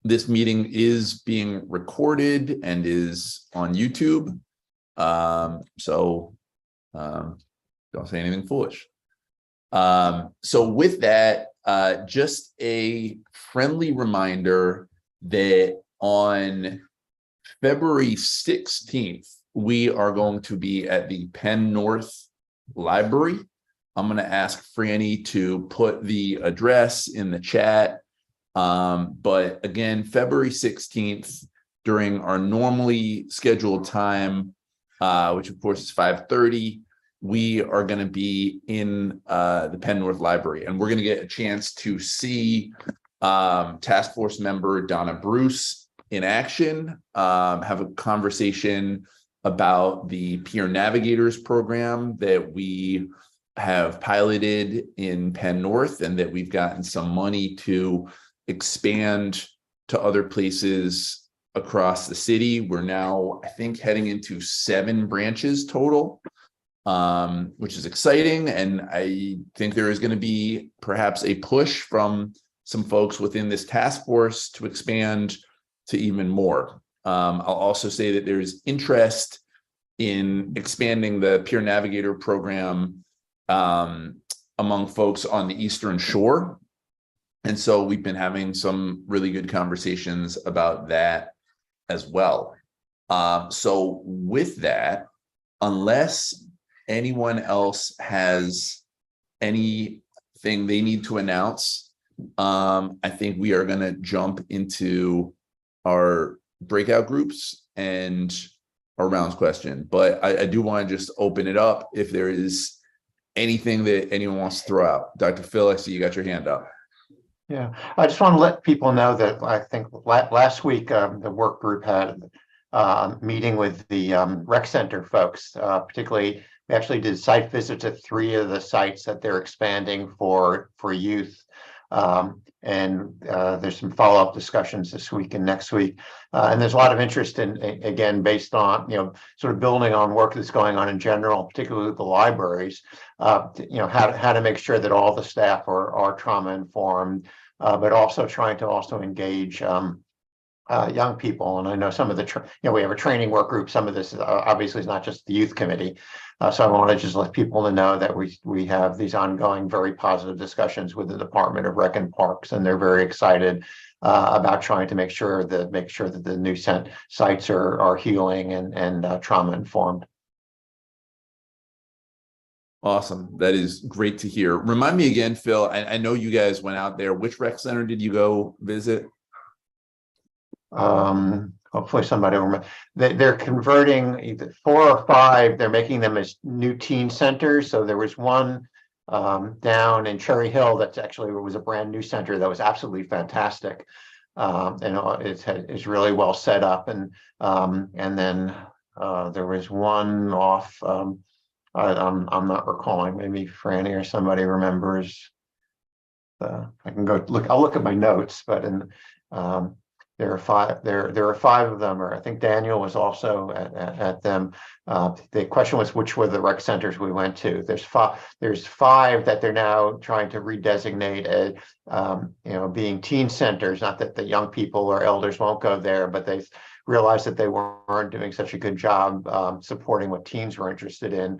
This meeting is being recorded and is on YouTube. So don't say anything foolish. So with that, just a friendly reminder that on February 16th, we are going to be at the Penn North Library. I'm going to ask Franny to put the address in the chat. But again, February 16th, during our normally scheduled time, which of course is 5:30, we are going to be in the Penn North Library, and we're going to get a chance to see task force member Donna Bruce in action, have a conversation about the Peer Navigators program that we have piloted in Penn North and that we've gotten some money to expand to other places across the city. We're now, I think, heading into 7 branches total, which is exciting. And I think there is going to be perhaps a push from some folks within this task force to expand to even more. I'll also say that there's interest in expanding the Peer Navigator program among folks on the Eastern Shore. And so we've been having some really good conversations about that as well. So with that, unless anyone else has anything they need to announce, I think we are going to jump into our breakout groups and our rounds question. But I do want to just open it up if there is anything that anyone wants to throw out. Dr. Phil, I see you got your hand up. Yeah, I just want to let people know that I think last week the work group had a meeting with the rec center folks. Particularly, we actually did site visits at 3 of the sites that they're expanding for youth. And there's some follow-up discussions this week and next week. And there's a lot of interest in, again, based on, sort of building on work that's going on in general, particularly the libraries, how to make sure that all the staff are trauma informed, but also trying to also engage young people. And I know some of the, we have a training work group. Some of this obviously is not just the youth committee. So I want to just let people know that we have these ongoing, very positive discussions with the Department of Rec and Parks, and they're very excited about trying to make sure that the new sites are healing and trauma informed. Awesome. That is great to hear. Remind me again, Phil, I know you guys went out there. Which rec center did you go visit? Hopefully somebody will remember. They're converting either 4 or 5. They're making them as new teen centers. So there was one down in Cherry Hill that's actually was a brand new center that was absolutely fantastic, and it's really well set up. And then there was one off. I'm not recalling. Maybe Franny or somebody remembers. I can go look. I'll look at my notes, but there are 5. There are 5 of them, or I think Daniel was also at them. The question was which were the rec centers we went to. There's 5 that they're now trying to redesignate as being teen centers. Not that the young people or elders won't go there, but they've realized that they weren't doing such a good job supporting what teens were interested in.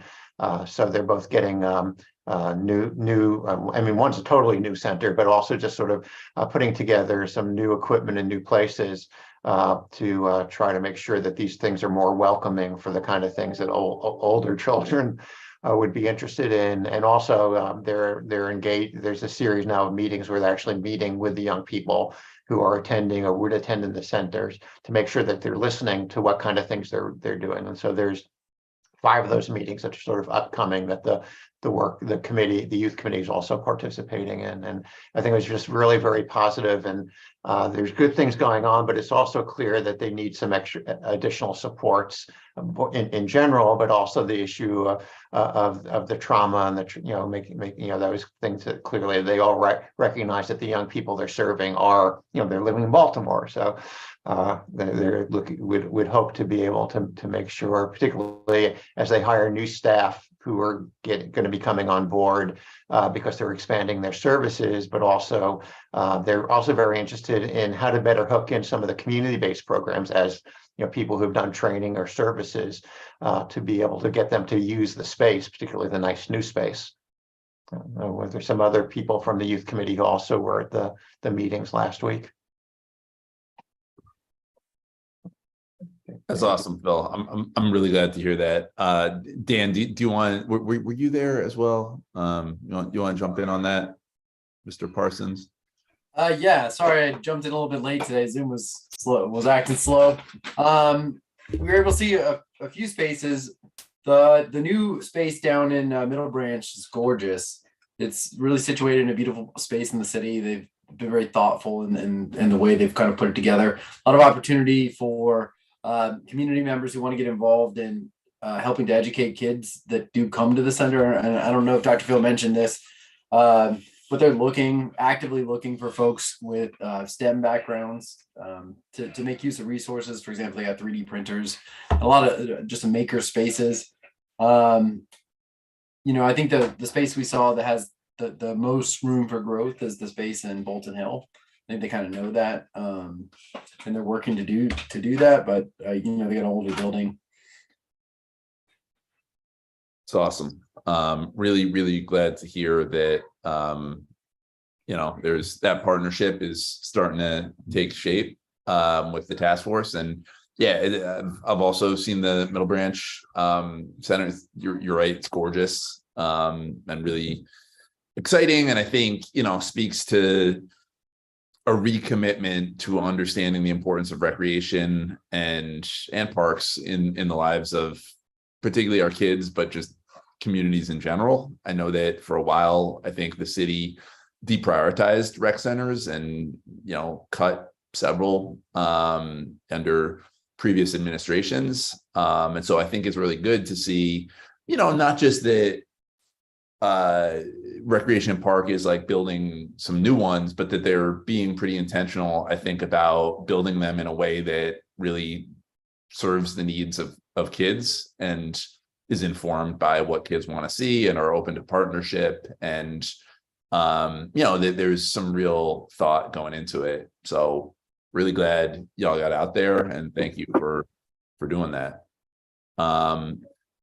So they're both getting new. I mean, one's a totally new center, but also just sort of putting together some new equipment in new places to try to make sure that these things are more welcoming for the kind of things that older children would be interested in. And also they're engaged. There's a series now of meetings where they're actually meeting with the young people who are attending or would attend in the centers to make sure that they're listening to what kind of things they're doing. And so there's 5 of those meetings that are sort of upcoming that the youth committee is also participating in. And I think it was just really very positive, and there's good things going on, but it's also clear that they need some additional supports in general, but also the issue of the trauma and the making those things that clearly they all recognize that the young people they're serving are they're living in Baltimore, so would hope to be able to make sure, particularly as they hire new staff who are going to be coming on board because they're expanding their services, but also they're also very interested in how to better hook in some of the community-based programs as people who've done training or services to be able to get them to use the space, particularly the nice new space. Were there some other people from the youth committee who also were at the meetings last week? That's awesome, Phil. I'm really glad to hear that. Dan, do you want, were you there as well? You want to jump in on that, Mr. Parsons? Yeah, sorry I jumped in a little bit late today. Zoom was acting slow. We were able to see a few spaces. The new space down in Middle Branch is gorgeous. It's really situated in a beautiful space in the city. They've been very thoughtful in the way they've kind of put it together. A lot of opportunity for community members who want to get involved in helping to educate kids that do come to the center. And I don't know if Dr. Phil mentioned this, but they're actively looking for folks with STEM backgrounds to make use of resources. For example, they got 3D printers, a lot of just maker spaces. I think the space we saw that has the most room for growth is the space in Bolton Hill. I think they kind of know that, and they're working to do that. But they got an older building. It's awesome. Really, really glad to hear that. There's that partnership is starting to take shape with the task force, and I've also seen the Middle Branch Center. You're right; it's gorgeous and really exciting, and I think speaks to a recommitment to understanding the importance of recreation and parks in the lives of particularly our kids, but just communities in general. I know that for a while, I think the city deprioritized rec centers and cut several under previous administrations, and so I think it's really good to see not just that Recreation Park is like building some new ones, but that they're being pretty intentional, I think, about building them in a way that really serves the needs of kids and is informed by what kids want to see and are open to partnership. And there's some real thought going into it. So really glad y'all got out there, and thank you for doing that.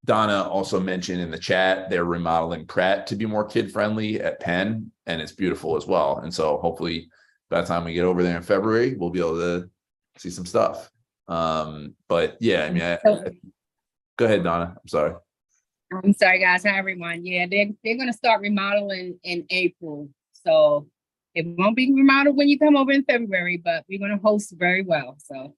Donna also mentioned in the chat they're remodeling Pratt to be more kid friendly at Penn, and it's beautiful as well. And so hopefully by the time we get over there in February, we'll be able to see some stuff. But yeah, I mean, go ahead, Donna. I'm sorry, guys. Hi, everyone. Yeah, they're going to start remodeling in April. So it won't be remodeled when you come over in February, but we're going to host very well. So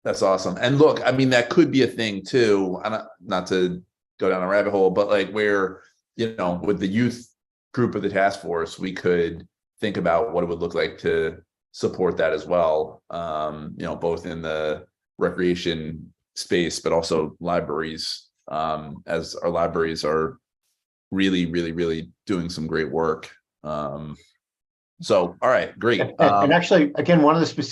that's awesome. And look, I mean, that could be a thing too. Not to go down a rabbit hole, but like where, with the youth group of the task force, we could think about what it would look like to support that as well. Both in the recreation space, but also libraries, as our libraries are really, really, really doing some great work. So, all right, great. And actually, again, one of the things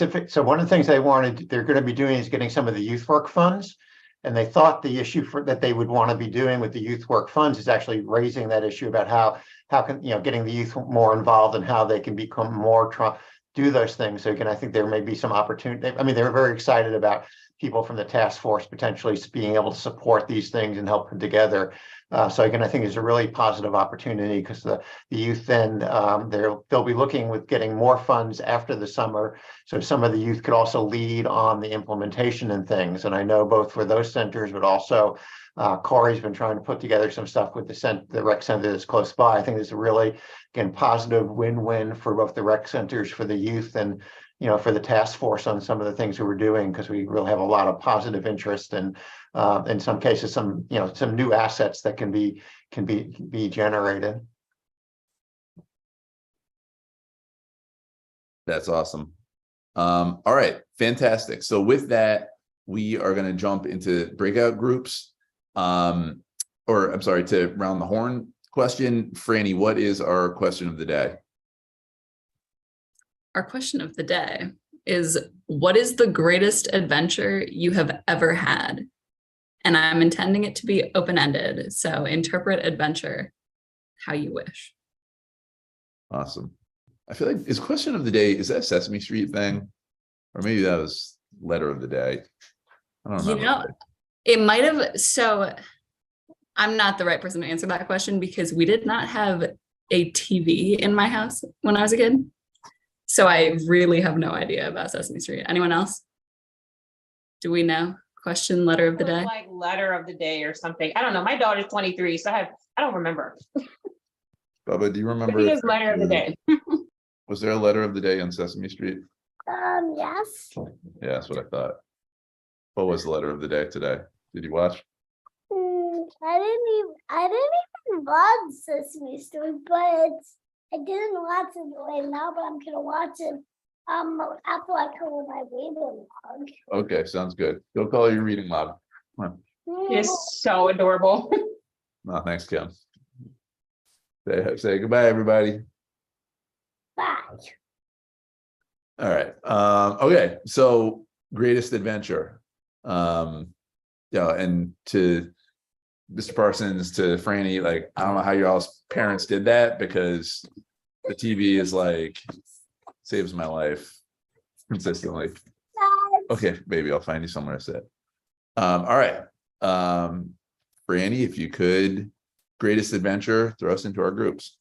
they're going to be doing is getting some of the youth work funds. And they thought the issue that they would want to be doing with the youth work funds is actually raising that issue about how can, getting the youth more involved and how they can become more, do those things. So again, I think there may be some opportunity. I mean, they were very excited about people from the task force potentially being able to support these things and help put together. So again, I think it's a really positive opportunity because the youth then they'll be looking with getting more funds after the summer. So some of the youth could also lead on the implementation and things. And I know both for those centers, but also Corey's been trying to put together some stuff with the rec center that's close by. I think it's a really, again, positive win-win for both the rec centers, for the youth, and for the task force on some of the things that we're doing, because we really have a lot of positive interest and in some cases some new assets that can be generated. That's awesome. All right, fantastic. So with that, we are going to jump into breakout groups. To round the horn question. Franny, what is our question of the day? Our question of the day is, what is the greatest adventure you have ever had? and I'm intending it to be open-ended. So interpret adventure how you wish. Awesome. I feel like is question of the day, is that Sesame Street thing? Or maybe that was letter of the day. I don't You remember. know, it might have, so I'm not the right person to answer that question because we did not have a TV in my house when I was a kid. So I really have no idea about Sesame Street. Anyone else? Do we know? Question, letter of the It was day? like letter of the day or something. I don't know. My daughter's 23, so I don't remember. Bubba, do you I remember? think if it's letter of the day. Was there a letter of the day on Sesame Street? Yes. Yeah, that's what I thought. What was the letter of the day today? Did you watch? I didn't even watch Sesame Street, but I didn't watch it right now, but I'm gonna watch it after I cover my reading log. Okay, sounds good. Go call your reading log. Come on. It's so adorable. No, thanks, Kim. Say goodbye, everybody. Bye. All right. Okay. So greatest adventure. Yeah, and to Mr. Parsons, to Franny, like, I don't know how y'all's parents did that because the TV is like saves my life consistently. Okay, baby, I'll find you somewhere to sit. All right. Franny, if you could, greatest adventure, throw us into our groups.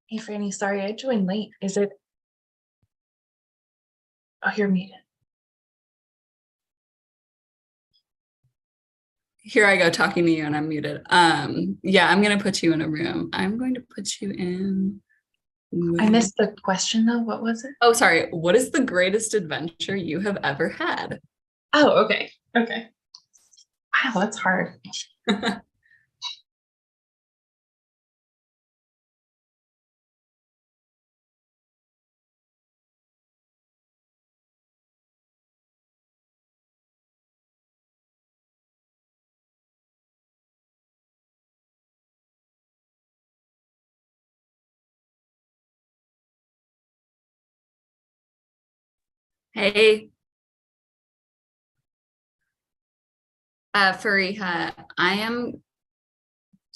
Hey, Franny, sorry, I joined late. Is it? Oh, you're muted. Here I go talking to you and I'm muted. Yeah, I'm gonna put you in a room. I'm going to put you in. I missed the question though. What was it? Oh, sorry. What is the greatest adventure you have ever had? Oh, okay. Okay. Wow, that's hard. Hey. Fariha, I am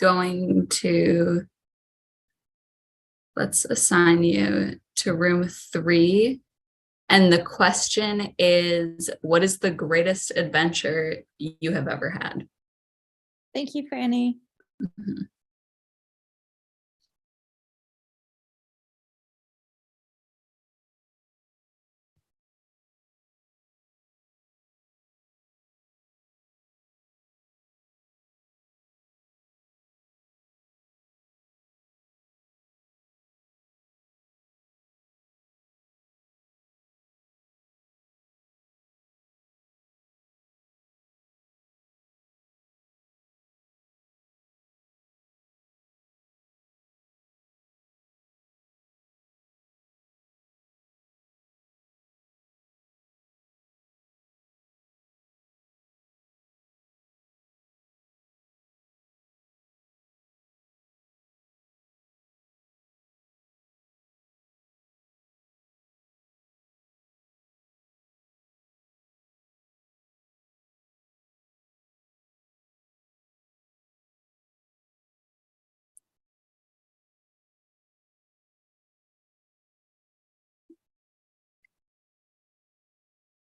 going to, let's assign you to room 3. And the question is, what is the greatest adventure you have ever had? Thank you, Franny. Mhm.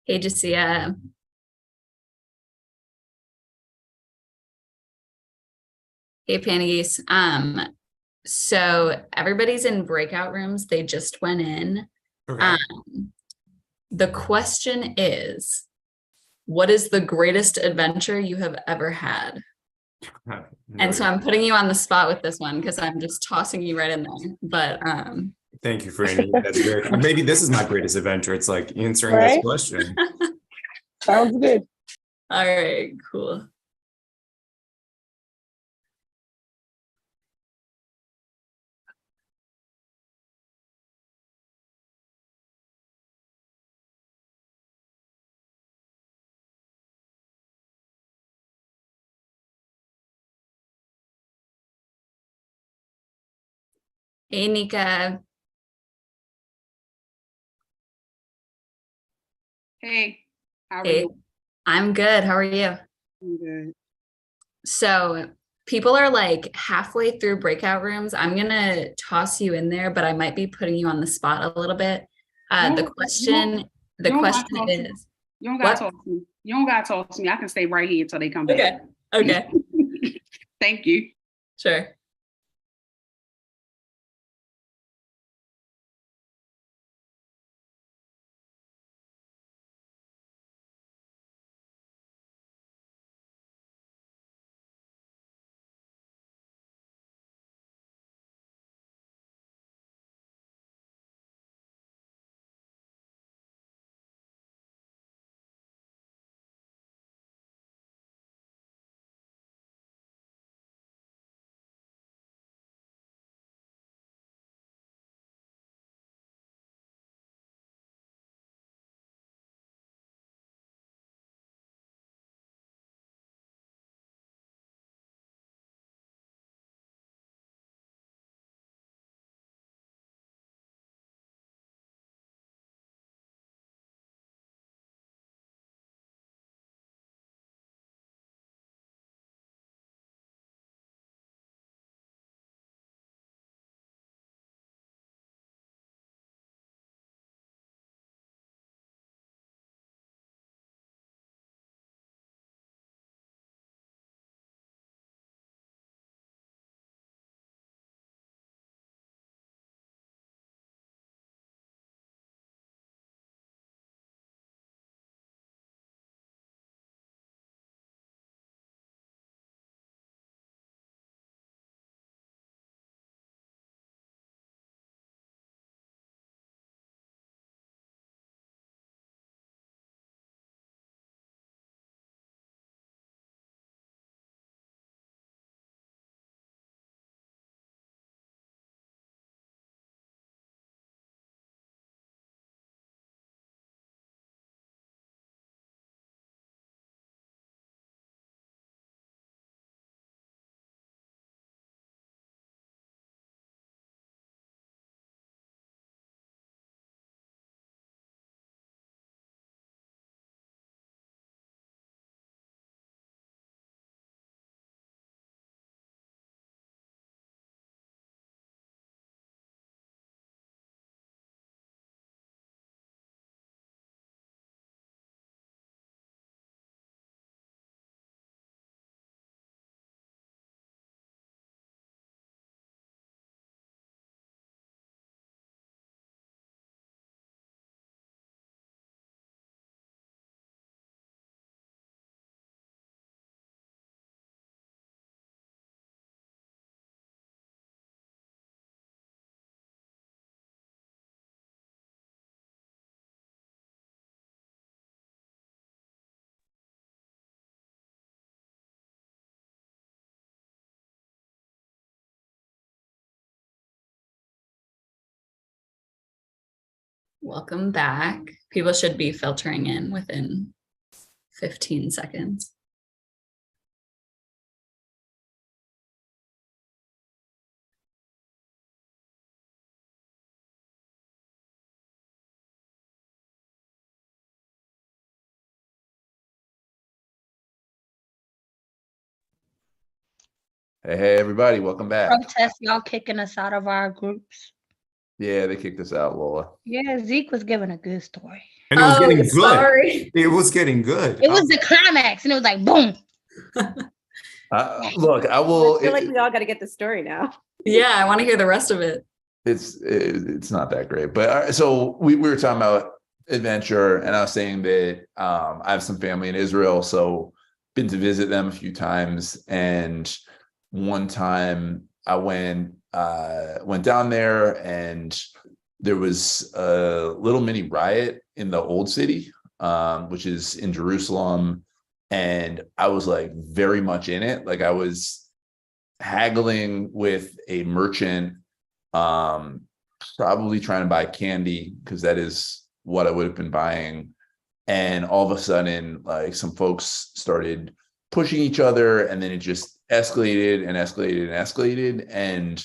Hey, Jasia. Hey, Panagis. So everybody's in breakout rooms. They just went in. The question is, what is the greatest adventure you have ever had? And so I'm putting you on the spot with this one because I'm just tossing you right in there. But Thank you, Franny. That's very, maybe this is my greatest adventure. It's like answering Right? this question. Sounds good. all right, cool. Hey, Nika. Hey, how are Hey, you? I'm good. How are you? I'm good. So people are like halfway through breakout rooms. I'm gonna toss you in there, but I might be putting you on the spot a little bit. You The don't- question, the you don't question gotta talk to me. is, You don't gotta what? talk to me. You don't gotta talk to me. I can stay right here until they come back. Okay, Thank you. sure. Welcome back. People should be filtering in within 15 seconds. Hey, everybody, welcome back. Protest y'all kicking us out of our groups. Yeah, they kicked us out, Lola. Yeah, Zeke was giving a good story. And it was Oh, getting good. sorry. It was getting good. It was the climax, and it was like boom. Look, I will. I feel like we all got to get the story now. Yeah, I want to hear the rest of it. It's not that great, but so we were talking about adventure, and I was saying that I have some family in Israel, so been to visit them a few times, and one time I went down there, and there was a little mini riot in the old city, which is in Jerusalem, and I was like very much in it. Like I was haggling with a merchant, probably trying to buy candy because that is what I would have been buying. And all of a sudden, like some folks started pushing each other, and then it just escalated and escalated and escalated. And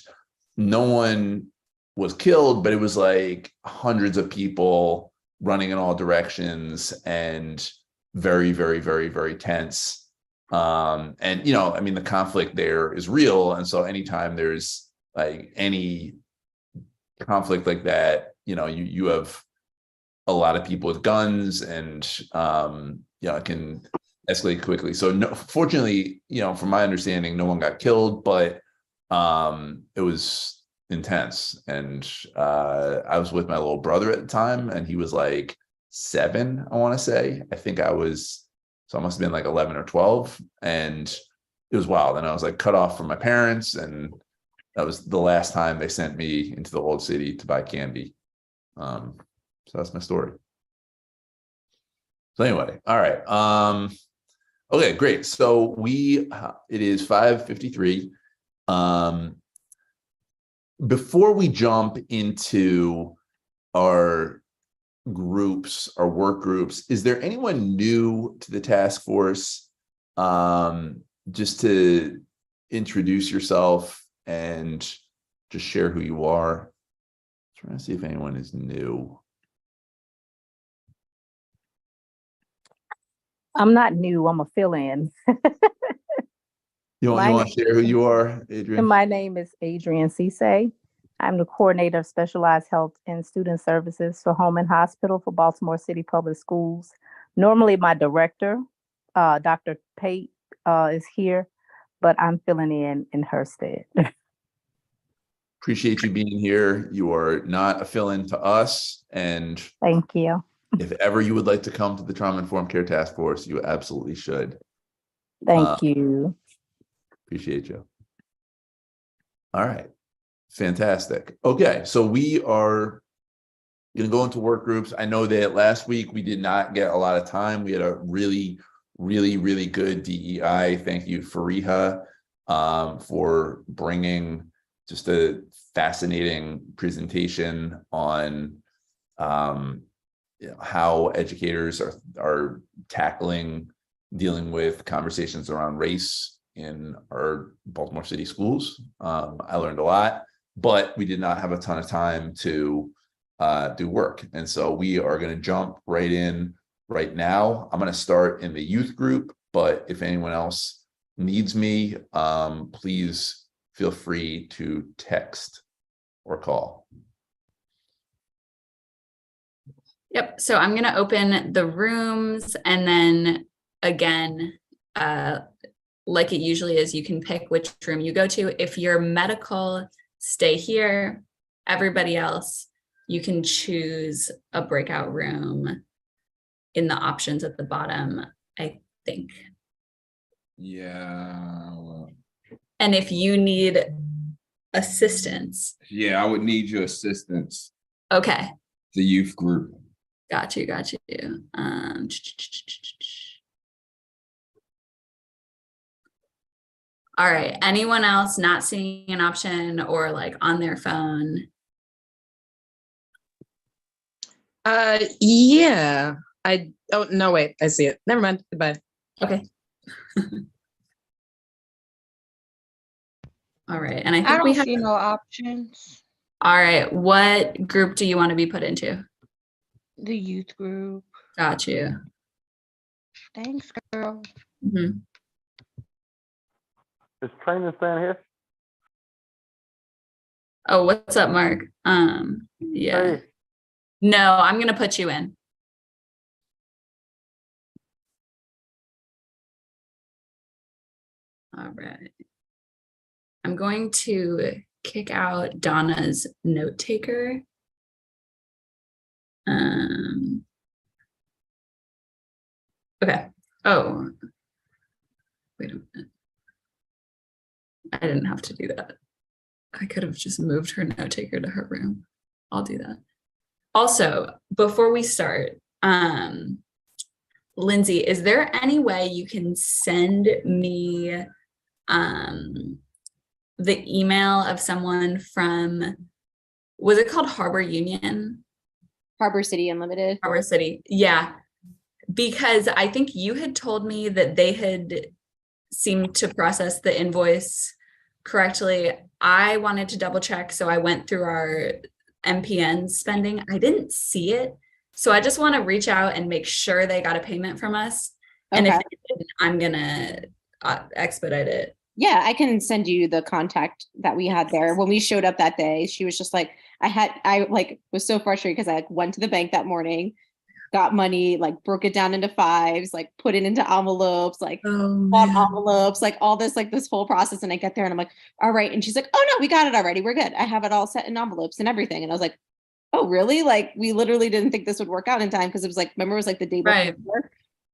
no one was killed, but it was like hundreds of people running in all directions and very, very, very, very tense. And, you know, I mean, the conflict there is real. And so anytime there's like any conflict like that, you know, you have a lot of people with guns and, you know, it can escalate quickly. So no, fortunately, you know, from my understanding, no one got killed, but it was intense. And I was with my little brother at the time, and he was like 7, I want to say. I think I was, so I must have been like 11 or 12, and it was wild. And I was like cut off from my parents, and that was the last time they sent me into the old city to buy candy. So that's my story. So anyway, all right. Okay, great. So it is 5:53. Before we jump into our groups, our work groups, is there anyone new to the task force? Just to introduce yourself and just share who you are. I'm trying to see if anyone is new. I'm not new. I'm a fill-in. You want to share who you are, Adrian? And my name is Adrian Cisse. I'm the coordinator of specialized health and student services for Home and Hospital for Baltimore City Public Schools. Normally, my director, Dr. Pate, is here, but I'm filling in her stead. Appreciate you being here. You are not a fill-in to us, and Thank you. if ever you would like to come to the Trauma-Informed Care Task Force, you absolutely should. Thank you. Appreciate you. All right. Fantastic. Okay, so we are going to go into work groups. I know that last week we did not get a lot of time. We had a really, really, really good DEI. Thank you, Fariha, for bringing just a fascinating presentation on you know, how educators are dealing with conversations around race in our Baltimore City schools. I learned a lot, but we did not have a ton of time to do work. And so we are going to jump right in right now. I'm going to start in the youth group, but if anyone else needs me, please feel free to text or call. Yep. So I'm going to open the rooms, and then again, like it usually is, you can pick which room you go to. If you're medical, stay here. Everybody else, you can choose a breakout room in the options at the bottom, I think. Yeah. And if you need assistance. Yeah, I would need your assistance. Okay. The youth group. Got you. All right. Anyone else not seeing an option or like on their phone? Yeah. Oh no, wait, I see it. Never mind. Goodbye. Okay. All right. And I I think we don't have see no options. all right. What group do you want to be put into? The youth group. Got you. Thanks, girl. Mhm. Is training staying here? Oh, what's up, Mark? Yeah. Hey. No, I'm gonna put you in. All right. I'm going to kick out Donna's note taker. Okay. Oh, wait a minute. I didn't have to do that. I could have just moved her note taker to her room. I'll do that. Also, before we start, Lindsay, is there any way you can send me the email of someone from, was it called Harbor Union? Harbor City Unlimited. Harbor City, yeah. Because I think you had told me that they had seemed to process the invoice correctly. I wanted to double check, so I went through our MPN spending. I didn't see it. So I just want to reach out and make sure they got a payment from us. And if Okay. they didn't, I'm gonna expedite it. Yeah, I can send you the contact that we had there. When we showed up that day, she was just like, I like was so frustrated because I like went to the bank that morning, got money, like broke it down into fives, like put it into envelopes, like bought envelopes, like all this, like this whole process. And I get there and I'm like, all right. And she's like, oh no, we got it already. We're good. I have it all set in envelopes and everything. And I was like, oh really? Like we literally didn't think this would work out in time because it was like, remember it was like the day Right. before.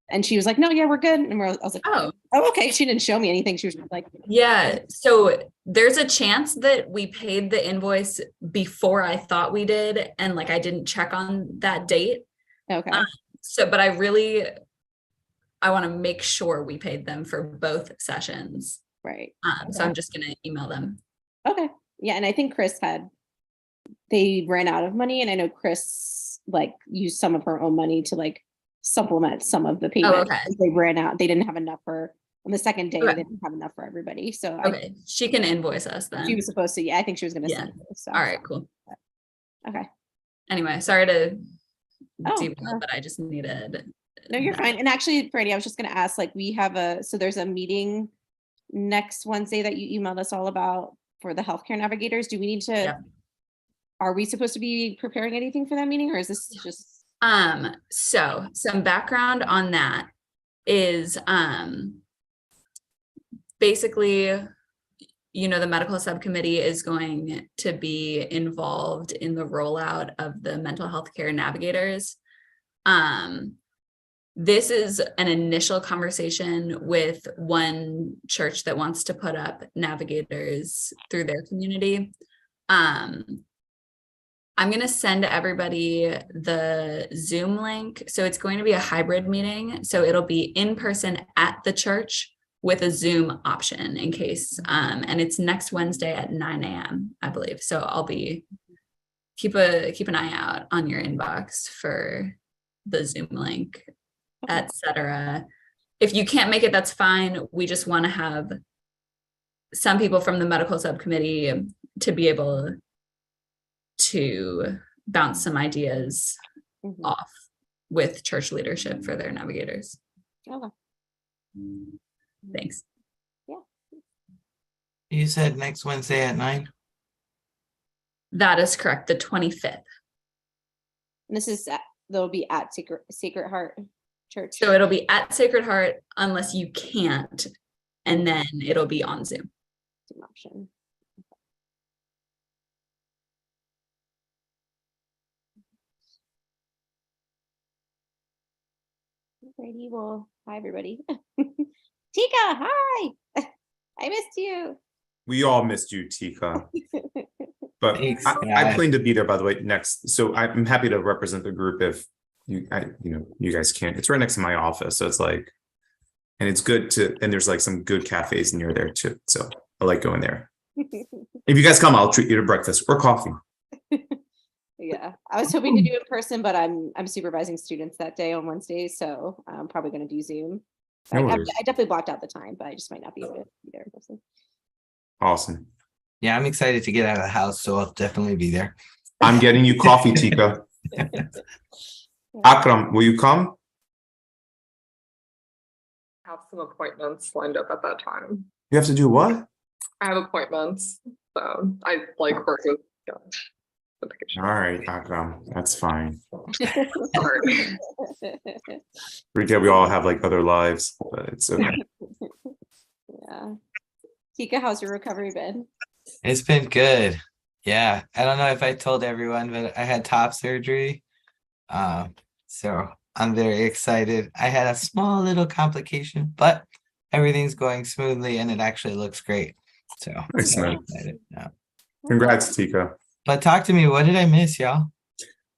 And she was like, no, yeah, we're good. And I was like, Oh, oh, okay. She didn't show me anything. She was just like, yeah. So there's a chance that we paid the invoice before I thought we did, and like I didn't check on that date. okay. So, but I want to make sure we paid them for both sessions. Right. So I'm just gonna email them. Okay. Yeah. And I think they ran out of money. And I know Chris like used some of her own money to like supplement some of the payment. okay. They ran out. They didn't have enough on the second day. Okay. They didn't have enough for everybody. So Okay, she can invoice us then. she was supposed to, yeah, I think she was going to Yeah. send it. So. All right, cool. Okay. Anyway, sorry to Oh, derail, no. but I just needed. No, you're fine. And actually, Freddie, I was just going to ask, like, so there's a meeting next Wednesday that you emailed us all about for the healthcare navigators. Do we need to, Yep. are we supposed to be preparing anything for that meeting or is this just? So some background on that is, basically, the medical subcommittee is going to be involved in the rollout of the mental health care navigators. This is an initial conversation with one church that wants to put up navigators through their community. I'm going to send everybody the Zoom link. So it's going to be a hybrid meeting. So it'll be in person at the church with a Zoom option in case. And it's next Wednesday at 9 a.m., I believe. So I'll be keep an eye out on your inbox for the Zoom link, etc. If you can't make it, that's fine. We just want to have some people from the medical subcommittee to be able to bounce some ideas off with church leadership for their navigators. Okay. Thanks. You said next Wednesday at 9? That is correct, the 25th. And they'll be at Sacred Heart Church. So it'll be at Sacred Heart unless you can't, and then it'll be on Zoom. Zoom option. Alrighty, well, hi everybody. Tika, hi. I missed you. We all missed you, Tika. But Thanks, I guys. plan to be there, by the way, next. So I'm happy to represent the group if you guys can't. It's right next to my office, so it's like, and it's good and there's like some good cafes near there too. So I like going there. If you guys come, I'll treat you to breakfast or coffee. Yeah, I was hoping to do it in person, but I'm supervising students that day on Wednesdays, so I'm probably going to do Zoom. No I worries. definitely blocked out the time, but I just might not be able to be there in person. Awesome. Yeah, I'm excited to get out of the house, so I'll definitely be there. I'm getting you coffee, Tika. Akram, will you come? I have some appointments lined up at that time. You have to do what? I have appointments, so I like work with the patient. All right, Akram, that's fine. Sorry. Forget we all have like other lives, but it's okay. Yeah. Tika, how's your recovery been? It's been good. Yeah, I don't know if I told everyone, but I had top surgery. So I'm very excited. I had a small little complication, but everything's going smoothly and it actually looks great. So I'm very Excellent. excited. Yeah. Congrats, Tika. But talk to me, what did I miss, y'all?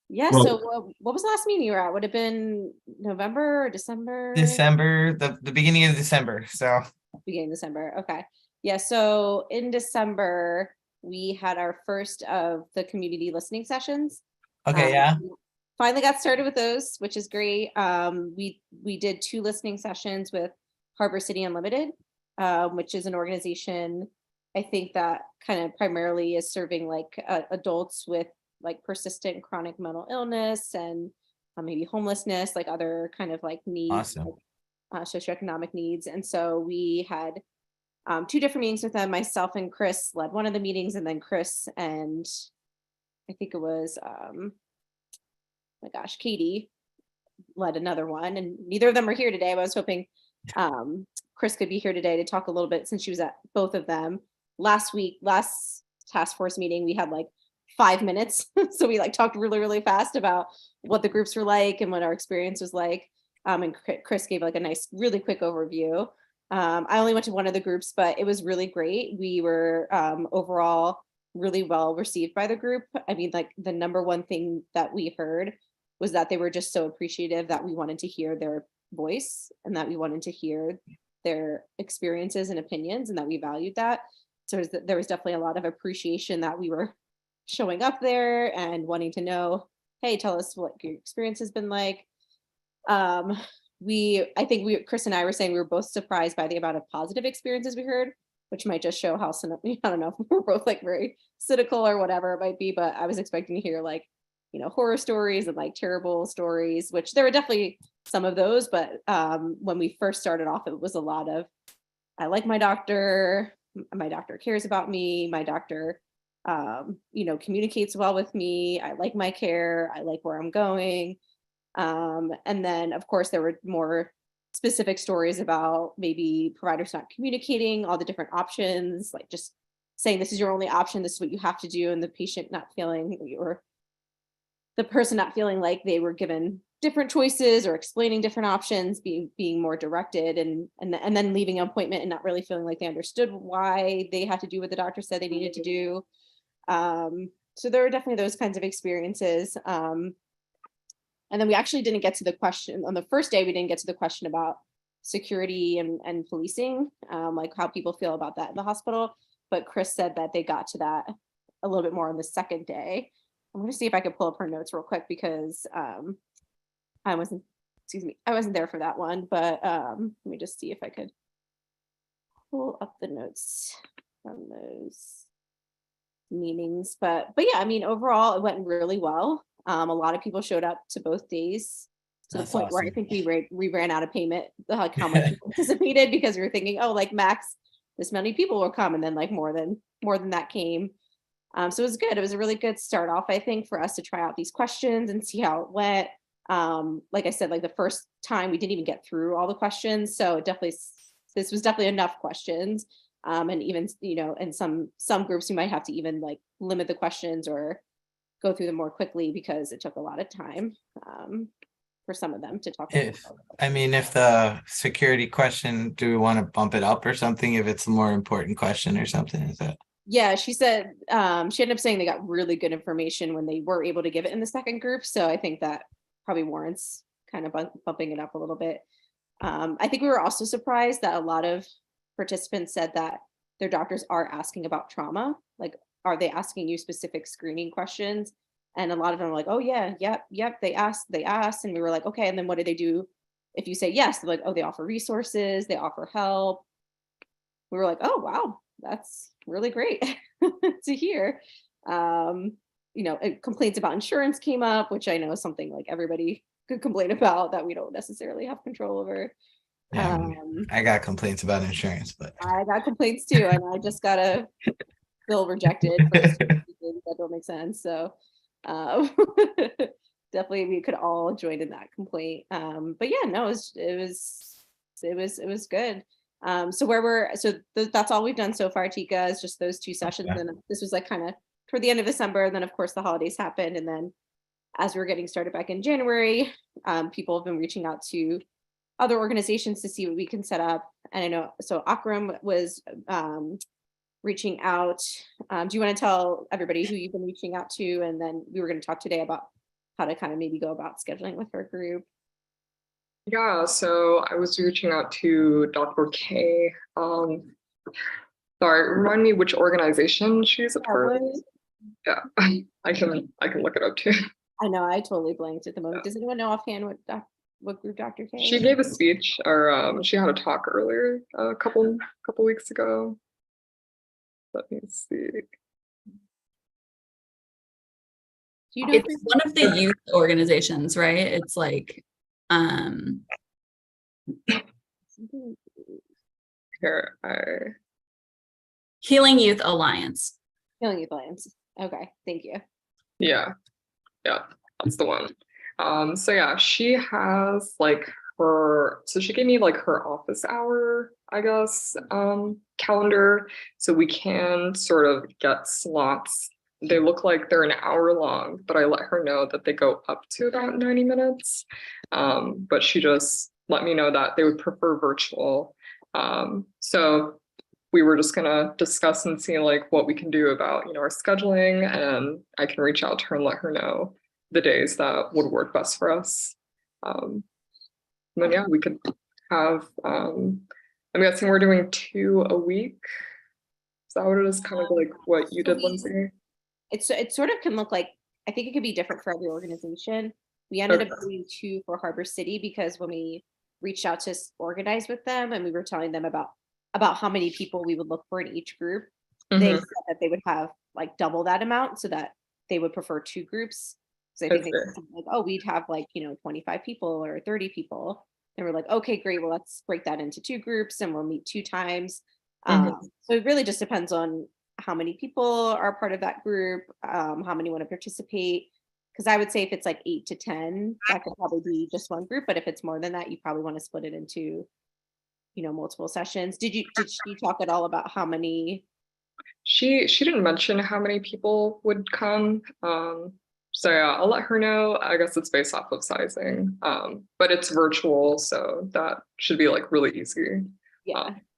Yeah, Well- so what was the last meeting you were at? Would have been November or December? December, the beginning of December. So Beginning of December, okay. Yeah, so in December, we had our first of the community listening sessions. okay, yeah. Finally got started with those, which is great. We did 2 listening sessions with Harbor City Unlimited, which is an organization I think that kind of primarily is serving like adults with like persistent chronic mental illness and maybe homelessness, like other kind of like needs, Awesome. socioeconomic needs. And so we had 2 different meetings with them. Myself and Chris led one of the meetings, and then Chris and I think it was, my gosh, Katie led another one. And neither of them are here today, but I was hoping Chris could be here today to talk a little bit since she was at both of them. Last task force meeting, we had like 5 minutes. So we like talked really, really fast about what the groups were like and what our experience was like. And Chris gave like a nice, really quick overview. I only went to one of the groups, but it was really great. We were overall really well received by the group. I mean, like the number one thing that we heard was that they were just so appreciative that we wanted to hear their voice and that we wanted to hear their experiences and opinions and that we valued that. So there was definitely a lot of appreciation that we were showing up there and wanting to know, hey, tell us what your experience has been like. I think Chris and I were saying we were both surprised by the amount of positive experiences we heard, which might just show how, I don't know, we're both like very cynical or whatever it might be, but I was expecting to hear like, horror stories and like terrible stories, which there were definitely some of those, but when we first started off, it was a lot of, I like my doctor cares about me, my doctor, communicates well with me, I like my care, I like where I'm going. And then of course there were more specific stories about maybe providers not communicating all the different options, like just saying this is your only option, this is what you have to do, and the patient not feeling, or the person not feeling like they were given different choices or explaining different options, being more directed, and then leaving an appointment and not really feeling like they understood why they had to do what the doctor said they needed to do. So there were definitely those kinds of experiences. And then we actually didn't get to the question on the first day. We didn't get to the question about security and policing, like how people feel about that in the hospital. But Chris said that they got to that a little bit more on the second day. I'm going to see if I could pull up her notes real quick because I wasn't there for that one. But let me just see if I could pull up the notes from those meetings. But yeah, I mean, overall, it went really well. A lot of people showed up to both days to That's the point where I awesome. think we ran out of payment, like how much we anticipated, because we were thinking, oh, like max this many people will come, and then like more than that came. So it was good. It was a really good start off, I think, for us to try out these questions and see how it went. Like I said, like the first time we didn't even get through all the questions, so this was definitely enough questions. And even in some groups we might have to even like limit the questions or go through them more quickly because it took a lot of time for some of them to talk about. If the security question, do we want to bump it up or something if it's a more important question or something? Is that? Yeah, she said she ended up saying they got really good information when they were able to give it in the second group. So I think that probably warrants kind of bumping it up a little bit. I think we were also surprised that a lot of participants said that their doctors are asking about trauma. Like, are they asking you specific screening questions? And a lot of them were like, oh yeah, yep, they asked. And we were like, okay, and then what do they do if you say yes? They're like, oh, they offer resources, they offer help. We were like, oh wow, that's really great to hear. Complaints about insurance came up, which I know is something like everybody could complain about that we don't necessarily have control over. Yeah, I got complaints about insurance, but I got complaints too, and I just got a bill rejected for things that don't make sense. So definitely we could all join in that complaint. But yeah, no, it was good. So that's all we've done so far, Tika, is just those 2 sessions. Okay. And this was like kind of toward the end of December. And then of course the holidays happened. And then as we're getting started back in January, people have been reaching out to other organizations to see what we can set up. And I know, so Akram was reaching out. Do you want to tell everybody who you've been reaching out to? And then we were going to talk today about how to kind of maybe go about scheduling with her group. Yeah, so I was reaching out to Dr. K. Sorry, remind me which organization she's a part of. Yeah, I can look it up too. I know, I totally blanked at the moment. Does anyone know offhand what group Dr. K? She gave a speech, or she had a talk earlier, a couple weeks ago. Let me see. Do you know? It's one of the youth organizations, right? It's like, Here, I Healing Youth Alliance. Healing Youth Alliance. Okay, thank you. yeah, that's the one. So yeah, she has like so she gave me like her office hour, I guess, calendar, so we can sort of get slots. They look like they're an hour long, but I let her know that they go up to about 90 minutes. But she just let me know that they would prefer virtual. So we were just gonna discuss and see like what we can do about, our scheduling, and I can reach out to her and let her know the days that would work best for us. And then yeah, we could have, I'm guessing we're doing 2 a week. Is that what it is? Kind of like what you did, Lindsay? It sort of can look like, I think it could be different for every organization. We ended up doing 2 for Harbor City because when we reached out to organize with them and we were telling them about how many people we would look for in each group, they said that they would have like double that amount so that they would prefer 2 groups. So I think they said something like, oh, we'd have like, 25 people or 30 people. And we're like, okay, great. Well, let's break that into 2 groups and we'll meet 2 times. So it really just depends on how many people are part of that group, how many want to participate. Because I would say if it's like 8 to 10, that could probably be just one group. But if it's more than that, you probably want to split it into, multiple sessions. Did she talk at all about how many? She didn't mention how many people would come. So yeah, I'll let her know. I guess it's based off of sizing. But it's virtual, so that should be like really easy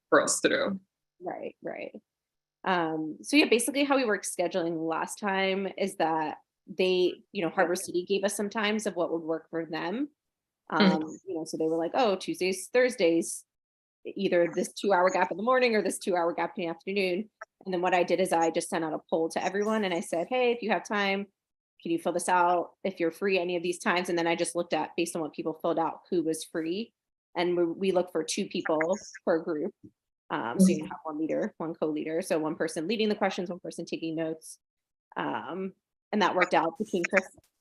for us to do. Right. So yeah, basically how we were scheduling last time is that they, Harbor City gave us some times of what would work for them. So they were like, oh, Tuesdays, Thursdays, either this 2-hour gap in the morning or this 2-hour gap in the afternoon. And then what I did is I just sent out a poll to everyone and I said, hey, if you have time, can you fill this out if you're free any of these times? And then I just looked at, based on what people filled out, who was free. And we look for 2 people per group. So you have 1 leader, 1 co-leader. So 1 person leading the questions, 1 person taking notes. And that worked out between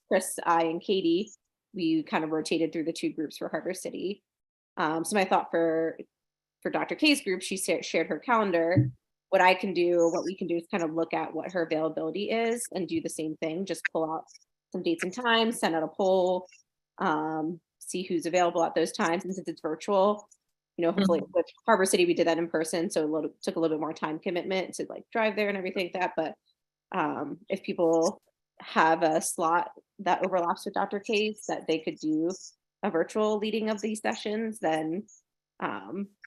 Chris, I, and Katie. We kind of rotated through the 2 groups for Harbor City. So my thought for Dr. K's group, she shared her calendar. What we can do is kind of look at what her availability is and do the same thing, just pull out some dates and times, send out a poll, see who's available at those times. And since it's virtual, hopefully with Harbor City, we did that in person. So it took a little bit more time commitment to like drive there and everything like that. But if people have a slot that overlaps with Dr. K's that they could do a virtual leading of these sessions, then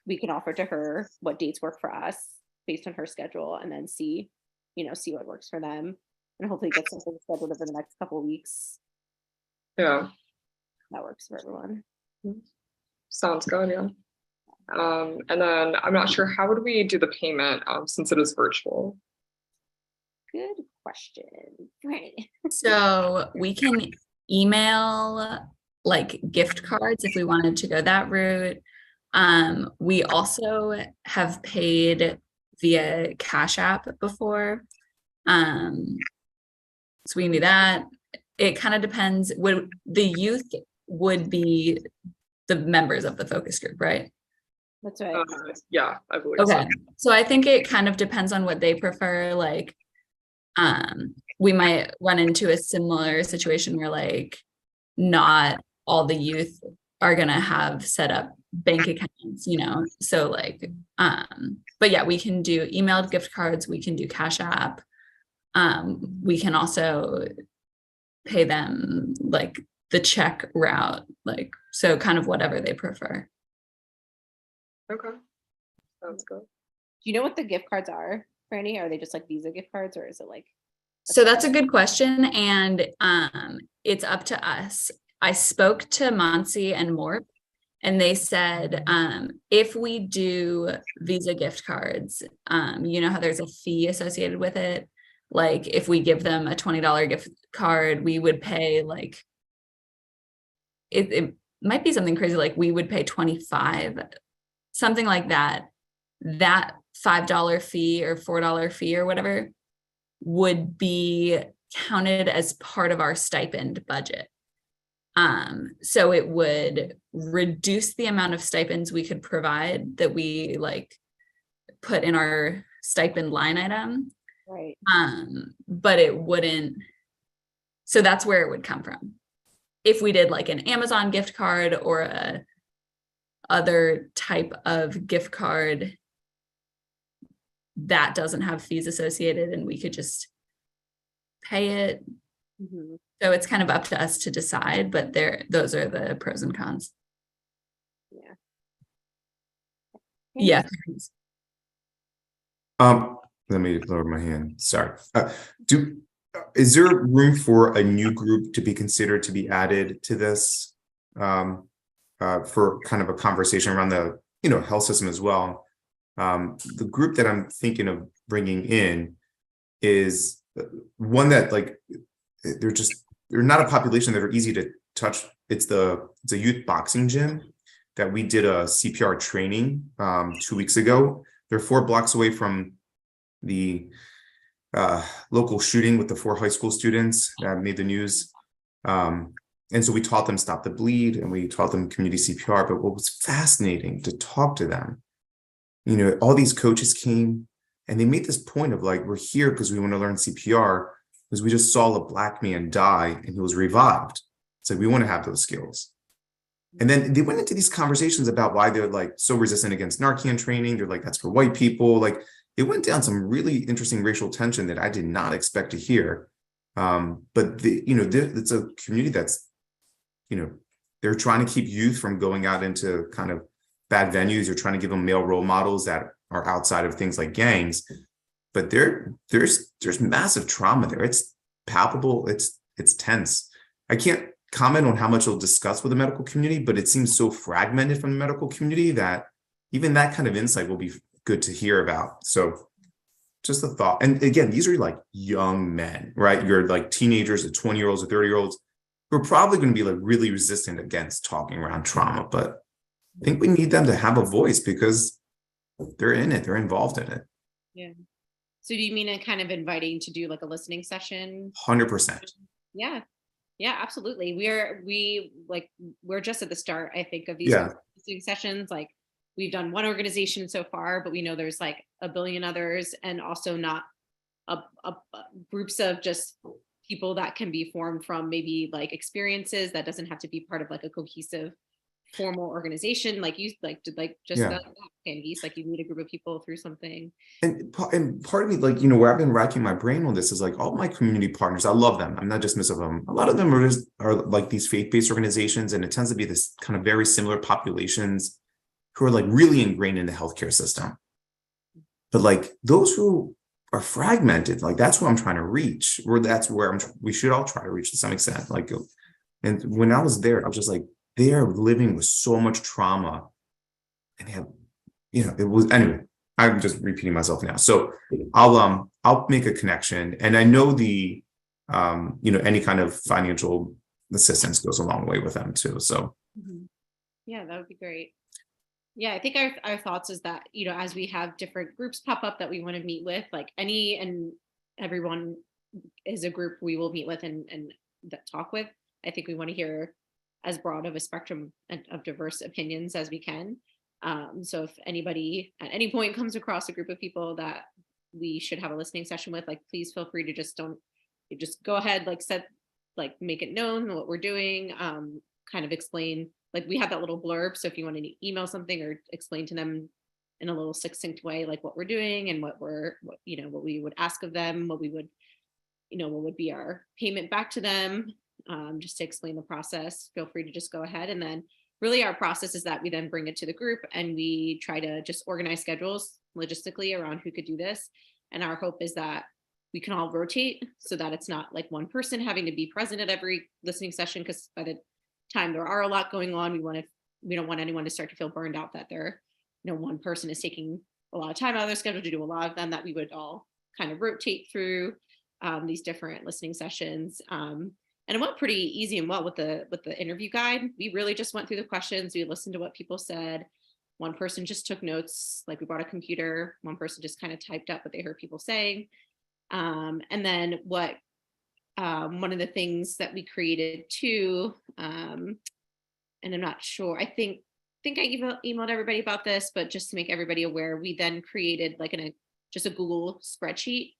we can offer to her what dates work for us based on her schedule and then see what works for them and hopefully get something scheduled over the next couple of weeks. Yeah. That works for everyone. Sounds good, yeah. And then I'm not sure, how would we do the payment since it is virtual? Good question. Right. So we can email like gift cards if we wanted to go that route. We also have paid via Cash App before. So we can do that. It kind of depends. The youth would be the members of the focus group, right? That's right. Yeah, I believe okay. So I think it kind of depends on what they prefer. Like, we might run into a similar situation where like not all the youth are gonna have set up bank accounts, so like but yeah, we can do emailed gift cards, we can do Cash App, we can also pay them like the check route, like so kind of whatever they prefer. Okay, sounds good. Do you know what the gift cards are, Franny? Are they just like Visa gift cards or is it like? So that's a good question, and it's up to us. I spoke to Monsi and Morp, and they said if we do Visa gift cards, you know how there's a fee associated with it. Like if we give them a $20 gift card, we would pay like it might be something crazy, like we would pay $25, something like that. That $5 fee or $4 fee or whatever would be counted as part of our stipend budget. So it would reduce the amount of stipends we could provide that we like put in our stipend line item. Right. But it wouldn't, so that's where it would come from. If we did like an Amazon gift card or a other type of gift card that doesn't have fees associated and we could just pay it. Mhm. So it's kind of up to us to decide, but those are the pros and cons. Yeah. Yeah. Let me lower my hand. Sorry. Is there room for a new group to be considered to be added to this? For kind of a conversation around the, health system as well. The group that I'm thinking of bringing in is one that like, they're not a population that are easy to touch. It's a youth boxing gym that we did a CPR training 2 weeks ago. They're 4 blocks away from the local shooting with the 4 high school students that made the news. And so we taught them Stop the Bleed and we taught them community CPR. But what was fascinating to talk to them, all these coaches came and they made this point of like, we're here because we want to learn CPR because we just saw a Black man die and he was revived. It's like, we want to have those skills. And then they went into these conversations about why they're like so resistant against Narcan training. They're like, that's for white people. Like it went down some really interesting racial tension that I did not expect to hear. But it's a community that's, they're trying to keep youth from going out into kind of bad venues. You're trying to give them male role models that are outside of things like gangs. But there's massive trauma there. It's palpable. It's tense. I can't comment on how much it'll discuss with the medical community, but it seems so fragmented from the medical community that even that kind of insight will be good to hear about. So just a thought. And again, these are like young men, right? You're like teenagers, 20-year-olds or 30-year-olds who are probably going to be like really resistant against talking around trauma. But I think we need them to have a voice because they're in it, they're involved in it. Yeah. So do you mean kind of inviting to do like a listening session? 100%. Yeah. Yeah, absolutely. We're just at the start, I think, of these listening sessions. Like we've done one organization so far, but we know there's like a billion others, and also not groups of just people that can be formed from maybe like experiences that doesn't have to be part of like a cohesive formal organization. Like you like Candice, like you meet a group of people through something. And part of me, like, where I've been racking my brain on this is like all my community partners, I love them. I'm not dismissive of them. A lot of them are like these faith-based organizations, and it tends to be this kind of very similar populations who are like really ingrained in the healthcare system. But like those who are fragmented, like that's who I'm trying to reach, or that's where we should all try to reach to some extent. Like, and when I was there, I was just like, they are living with so much trauma, and they have, it was, anyway, I'm just repeating myself now. So I'll make a connection, and I know the any kind of financial assistance goes a long way with them too. So yeah, that would be great. Yeah, I think our thoughts is that, as we have different groups pop up that we want to meet with, like any and everyone is a group we will meet with and that talk with. I think we want to hear as broad of a spectrum of diverse opinions as we can. So if anybody at any point comes across a group of people that we should have a listening session with, like, please feel free to just go ahead, like make it known what we're doing, kind of explain, like we have that little blurb. So if you want to email something or explain to them in a little succinct way, like what we're doing and what we would ask of them, what would be our payment back to them, just to explain the process, feel free to just go ahead. And then really our process is that we then bring it to the group and we try to just organize schedules logistically around who could do this. And our hope is that we can all rotate so that it's not like one person having to be present at every listening session, because by the time there are a lot going on, we don't want anyone to start to feel burned out that one person is taking a lot of time out of their schedule to do a lot of them, that we would all kind of rotate through these different listening sessions. And it went pretty easy and well with the interview guide. We really just went through the questions. We listened to what people said. one person just took notes, like we brought a computer, one person just kind of typed up what they heard people saying. And then what one of the things that we created too, and I'm not sure, I think I emailed everybody about this, but just to make everybody aware, we then created like just a Google spreadsheet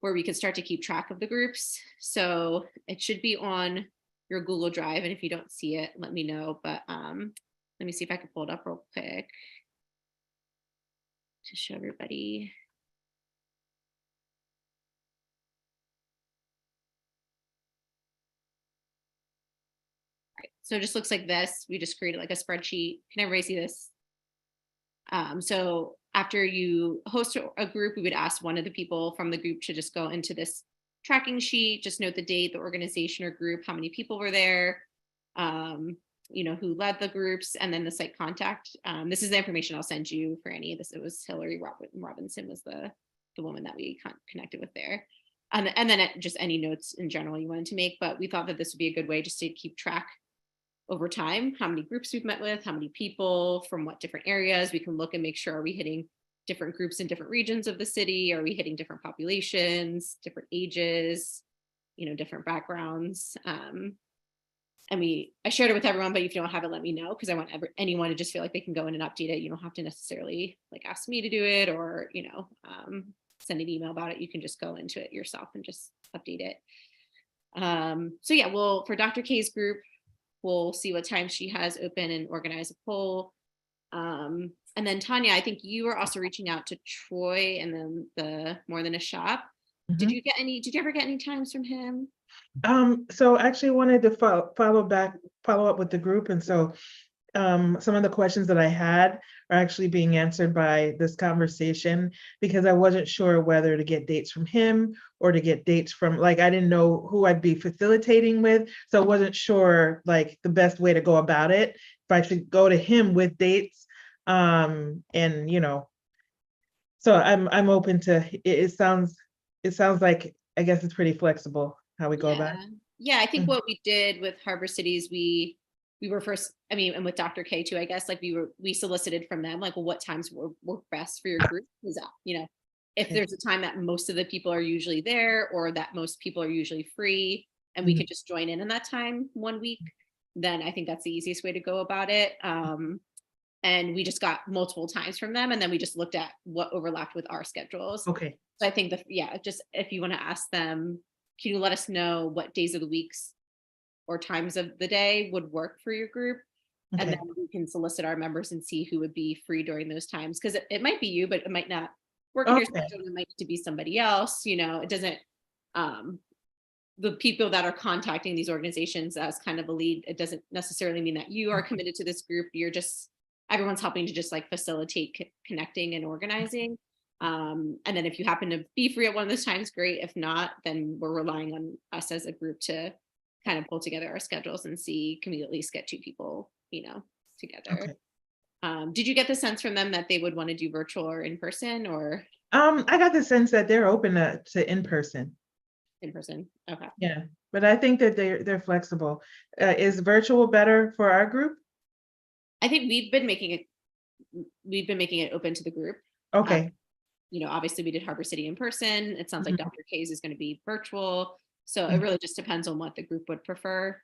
where we could start to keep track of the groups. So it should be on your Google Drive. And if you don't see it, let me know. But let me see if I can pull it up real quick to show everybody. So it just looks like this. We just created like a spreadsheet. Can everybody see this? So after you host a group, we would ask one of the people from the group to just go into this tracking sheet, just note the date, the organization or group, how many people were there, who led the groups, and then the site contact. This is the information I'll send you for any of this. It was Hillary Robinson was the woman that we connected with there. And then just any notes in general you wanted to make, but we thought that this would be a good way just to keep track over time, how many groups we've met with, how many people from what different areas. We can look and make sure, are we hitting different groups in different regions of the city? Are we hitting different populations, different ages, different backgrounds? And I shared it with everyone, but if you don't have it, let me know, because I want anyone to just feel like they can go in and update it. You don't have to necessarily like ask me to do it or, send an email about it. You can just go into it yourself and just update it. So yeah, for Dr. K's group, we'll see what time she has open and organize a poll. And then Tanya, I think you were also reaching out to Troy and then the More Than a Shop. Did you ever get any times from him? So I actually wanted to follow up with the group. And so some of the questions that I had are actually being answered by this conversation, because I wasn't sure whether to get dates from him or to get dates from, like, I didn't know who I'd be facilitating with. So I wasn't sure like the best way to go about it, if I should go to him with dates. So I'm open to, it sounds like, I guess it's pretty flexible how we go about it. Yeah, I think what we did with Harbor Cities, we were first, and with Dr. K too, I guess, like we solicited from them, like, well, what times work best for your group? Because, if there's a time that most of the people are usually there, or that most people are usually free, and we could just join in that time one week, then I think that's the easiest way to go about it. And we just got multiple times from them, and then we just looked at what overlapped with our schedules. Okay. So I think just if you want to ask them, can you let us know what days of the weeks or times of the day would work for your group? Okay. And then we can solicit our members and see who would be free during those times. Because it might be you, but it might not work in your schedule. It might need to be somebody else. It doesn't, the people that are contacting these organizations as kind of a lead, it doesn't necessarily mean that you are committed to this group. You're just, everyone's helping to just like facilitate connecting and organizing. And then if you happen to be free at one of those times, great. If not, then we're relying on us as a group to kind of pull together our schedules and see, can we at least get two people, together. Okay. Did you get the sense from them that they would want to do virtual or in person, or? I got the sense that they're open to in person. In person, okay. Yeah, but I think that they're flexible. Is virtual better for our group? I think we've been making it open to the group. Okay. Obviously we did Harbor City in person. It sounds like Dr. K's is going to be virtual. So it really just depends on what the group would prefer,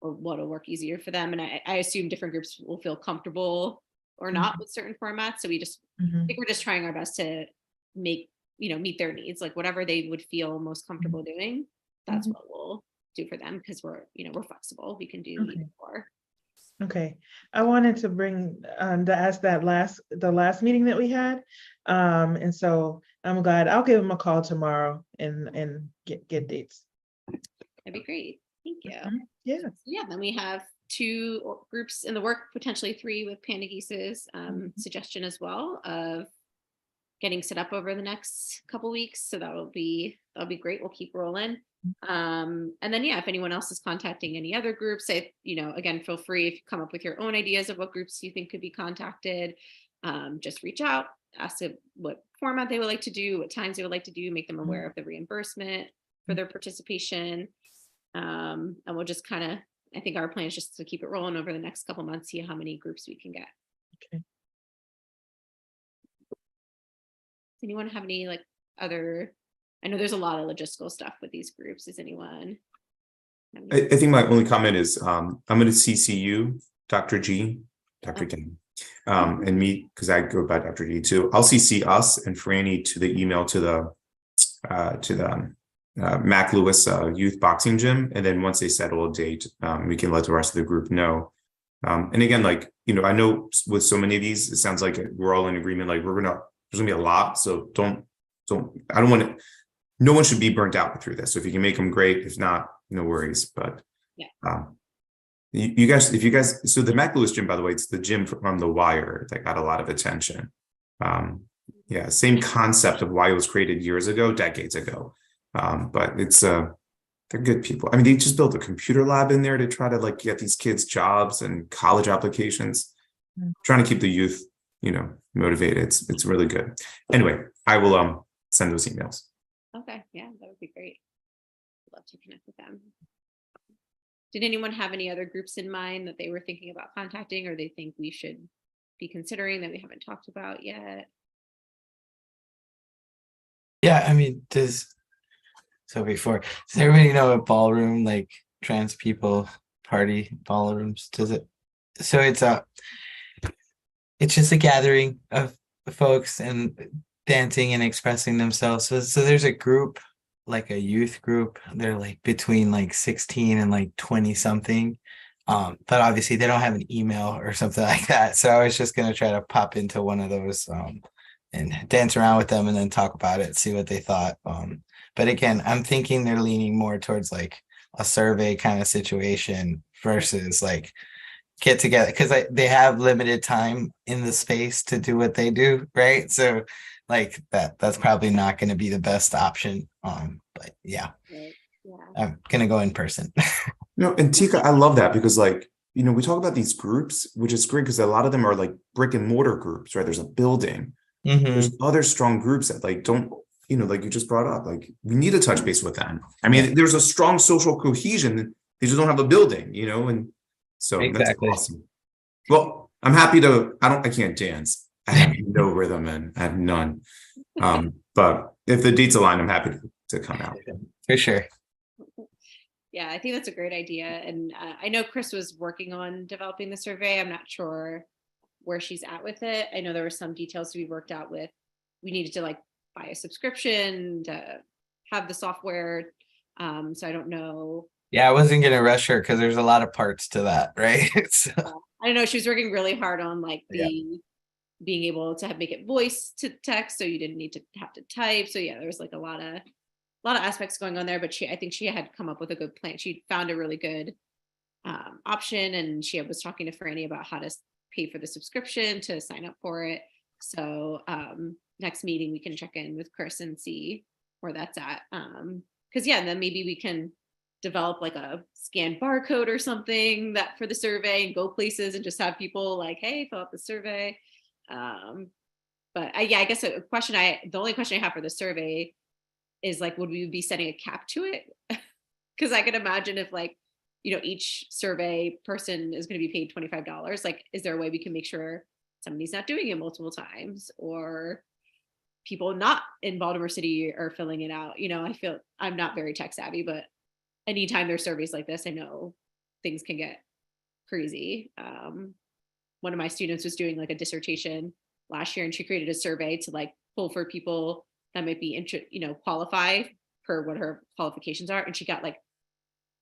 or what'll work easier for them. And I assume different groups will feel comfortable or not with certain formats. So we just, I think we're just trying our best to meet their needs, like whatever they would feel most comfortable doing. That's what we'll do for them, because we're flexible. We can do even more. Okay, I wanted to bring to ask the last meeting that we had, and so I'm glad. I'll give them a call tomorrow and get dates. That'd be great. Thank you. Yeah. Then we have 2 groups in the work, potentially 3 with Panda Geese's suggestion as well of getting set up over the next couple weeks. So that'll be great. We'll keep rolling. And then, if anyone else is contacting any other groups, again, feel free, if you come up with your own ideas of what groups you think could be contacted, just reach out, ask what format they would like to do, what times they would like to do, make them aware of the reimbursement for their participation. And we'll just I think our plan is just to keep it rolling over the next couple months, see how many groups we can get Okay. Does anyone have any like other, I know there's a lot of logistical stuff with these groups. Is anyone? have any- I think my only comment is I'm going to CC you, Dr. G, Dr. Kim, and me, because I go by Dr. G too. I'll CC us and Franny to the email to the Mac Lewis youth boxing gym, and then once they settle a date, we can let the rest of the group know. And again, like, you know, I know with so many of these, it sounds like we're all in agreement. Like there's gonna be a lot, so I don't want to. No one should be burnt out through this. So if you can make them great, if not, no worries. But yeah, you guys, if you guys, so the Mac Lewis gym, by the way, it's the gym from The Wire that got a lot of attention. Yeah, same concept of why it was created years ago, decades ago. But it's they're good people. I mean, they just built a computer lab in there to try to like get these kids jobs and college applications, trying to keep the youth, you know, motivated. It's really good. Anyway, I will send those emails. okay, yeah, that would be great. Love to connect with them. Did anyone have any other groups in mind that they were thinking about contacting, or they think we should be considering that we haven't talked about yet? Yeah, I mean, does everybody know a ballroom, like trans people party ballrooms? Does it? So it's just a gathering of folks and dancing and expressing themselves. So there's a group, like a youth group. They're like between like 16 and like 20 something. But obviously they don't have an email or something like that. So I was just gonna try to pop into one of those and dance around with them and then talk about it, see what they thought. But again, I'm thinking they're leaning more towards like a survey kind of situation versus like get together, because they have limited time in the space to do what they do, right? So like that's probably not going to be the best option. But yeah, Right. Yeah. I'm gonna go in person. No, and Tika, I love that because like, you know, we talk about these groups, which is great because a lot of them are like brick and mortar groups, right? There's a building. There's other strong groups that like don't, you know, like you just brought up, like we need to touch base with them. I mean, there's a strong social cohesion. They just don't have a building, you know, and so Exactly. that's awesome. Well, I'm happy to. I can't dance. I have no rhythm and I have none. But if the dates align, I'm happy to come out. For sure. Yeah, I think that's a great idea. And I know Chris was working on developing the survey. I'm not sure where she's at with it. I know there were some details to be worked out with. We needed to like buy a subscription to have the software. So I don't know. Yeah, I wasn't gonna rush her because there's a lot of parts to that, right? So, I don't know. She was working really hard on like being able to make it voice to text, so you didn't need to have to type. So yeah, there was like a lot of aspects going on there. But I think she had come up with a good plan. She found a really good option, and she was talking to Franny about how to pay for the subscription to sign up for it. So next meeting we can check in with Chris and see where that's at. Because yeah, then maybe we can develop like a scanned barcode or something that for the survey and go places and just have people like, hey, fill out the survey. But I guess the only question I have for the survey is like, would we be setting a cap to it? Because I can imagine if like, you know, each survey person is going to be paid $25. Like, is there a way we can make sure somebody's not doing it multiple times, or people not in Baltimore City are filling it out? You know, I feel I'm not very tech savvy, but anytime there's surveys like this, I know things can get crazy. One of my students was doing like a dissertation last year, and she created a survey to like pull for people that might be qualify per what her qualifications are, and she got like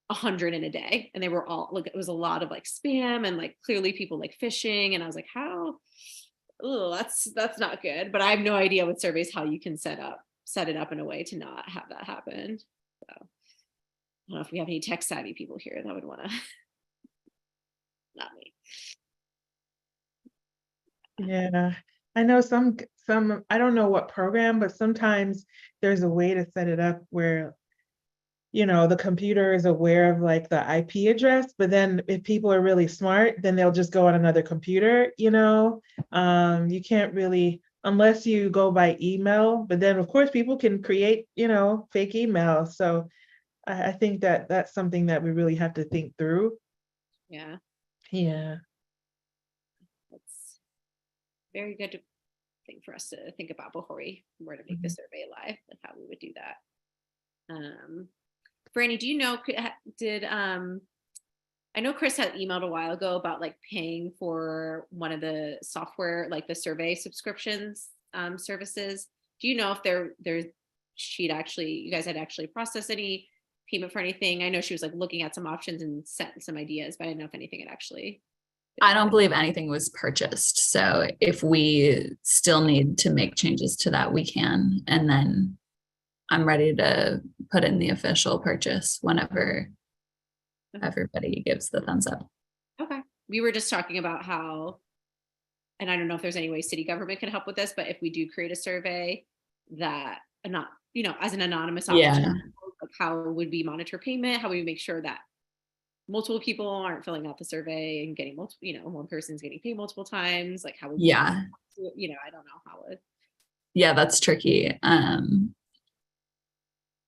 100 in a day, and they were all like, it was a lot of like spam and like clearly people like phishing, and I was like, how? Oh, that's not good. But I have no idea with surveys how you can set it up in a way to not have that happen. So I don't know if we have any tech savvy people here that would want to. Not me. Yeah, I know some, I don't know what program, but sometimes there's a way to set it up where, you know, the computer is aware of like the IP address, but then if people are really smart, then they'll just go on another computer, you know? You can't really, unless you go by email, but then of course people can create, you know, fake emails. So I think that that's something that we really have to think through. Yeah. Yeah. very good thing for us to think about before we were to make the survey live and how we would do that. Franny, do you know, I know Chris had emailed a while ago about like paying for one of the software, like the survey subscriptions services. Do you know if you guys had actually processed any payment for anything? I know she was like looking at some options and sent some ideas, but I didn't know if anything had actually. I don't believe anything was purchased. So if we still need to make changes to that, we can. And then I'm ready to put in the official purchase whenever everybody gives the thumbs up. Okay. We were just talking about how, and I don't know if there's any way city government can help with this, but if we do create a survey that not, as an anonymous option, like how would we monitor payment? How would we make sure that multiple people aren't filling out the survey and getting multiple, one person's getting paid multiple times? Like how would yeah. I don't know how it. Yeah, that's tricky. And